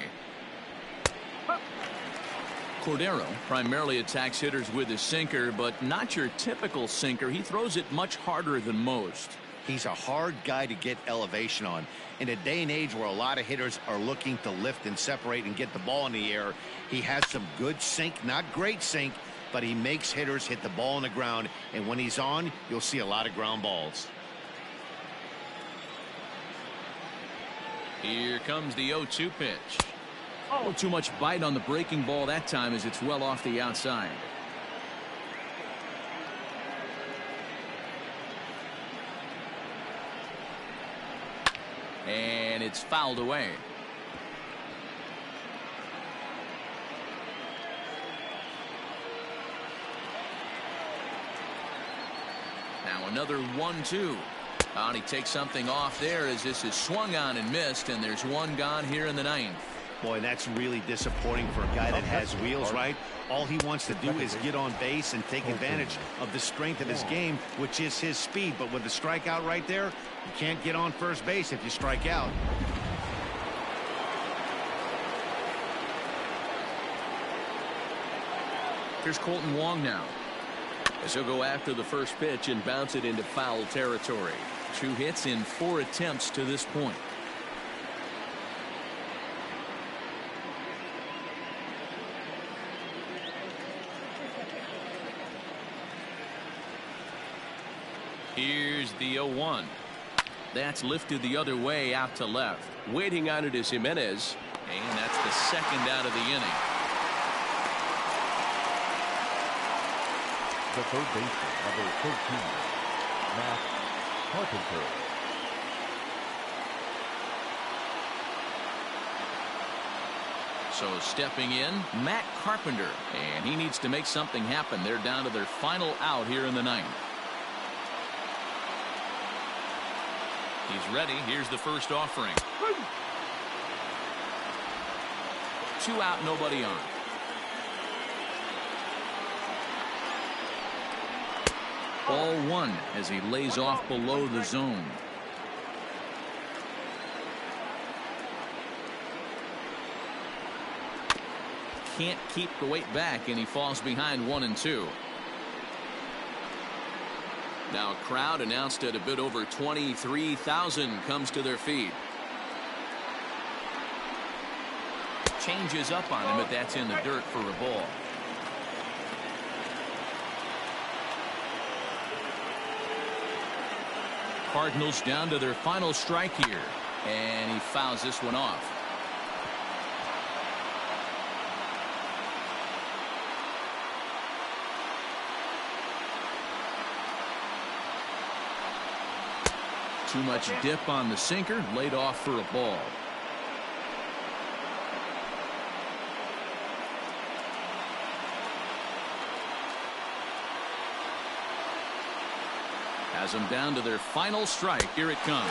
Cordero primarily attacks hitters with his sinker, but not your typical sinker. He throws it much harder than most. He's a hard guy to get elevation on. In a day and age where a lot of hitters are looking to lift and separate and get the ball in the air, he has some good sink, not great sink, but he makes hitters hit the ball on the ground, and when he's on, you'll see a lot of ground balls. Here comes the 0-2 pitch. Oh, too much bite on the breaking ball that time as it's well off the outside. And it's fouled away. Now another 1-2. And he takes something off there as this is swung on and missed, and there's one gone here in the 9th. Boy, that's really disappointing for a guy that has wheels, right? All he wants to do is get on base and take advantage of the strength of his game, which is his speed. But with the strikeout right there, you can't get on first base if you strike out. Here's Colton Wong now, as he'll go after the first pitch and bounce it into foul territory. 2 hits in 4 attempts to this point. Here's the 0-1. That's lifted the other way out to left. Waiting on it is Jimenez. And that's the second out of the inning. The third baseman, number 13, Matt Carpenter. So stepping in, Matt Carpenter. And he needs to make something happen. They're down to their final out here in the 9th. He's ready. Here's the first offering. 2 out, nobody on. Ball 1 as he lays off below the zone. Can't keep the weight back, and he falls behind 1-2. Now a crowd announced at a bit over 23,000 comes to their feet. Changes up on him, but that's in the dirt for a ball. Cardinals down to their final strike here, and he fouls this one off. Too much dip on the sinker, laid off for a ball. Has them down to their final strike. Here it comes.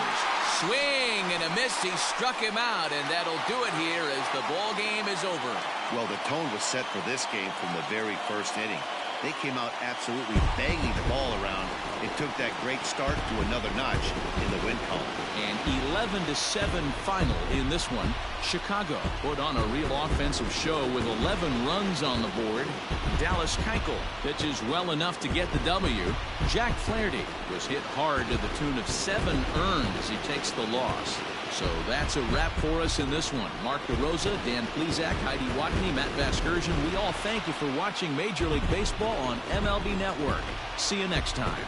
Swing and a miss. He struck him out, and that'll do it here as the ball game is over. Well, the tone was set for this game from the very first inning. They came out absolutely banging the ball around. It took that great start to another notch in the win column. An 11-7 final in this one. Chicago put on a real offensive show with 11 runs on the board. Dallas Keuchel pitches well enough to get the W. Jack Flaherty was hit hard to the tune of 7 earned as he takes the loss. So that's a wrap for us in this one. Mark DeRosa, Dan Plesac, Heidi Watney, Matt Vasgersian. We all thank you for watching Major League Baseball on MLB Network. See you next time.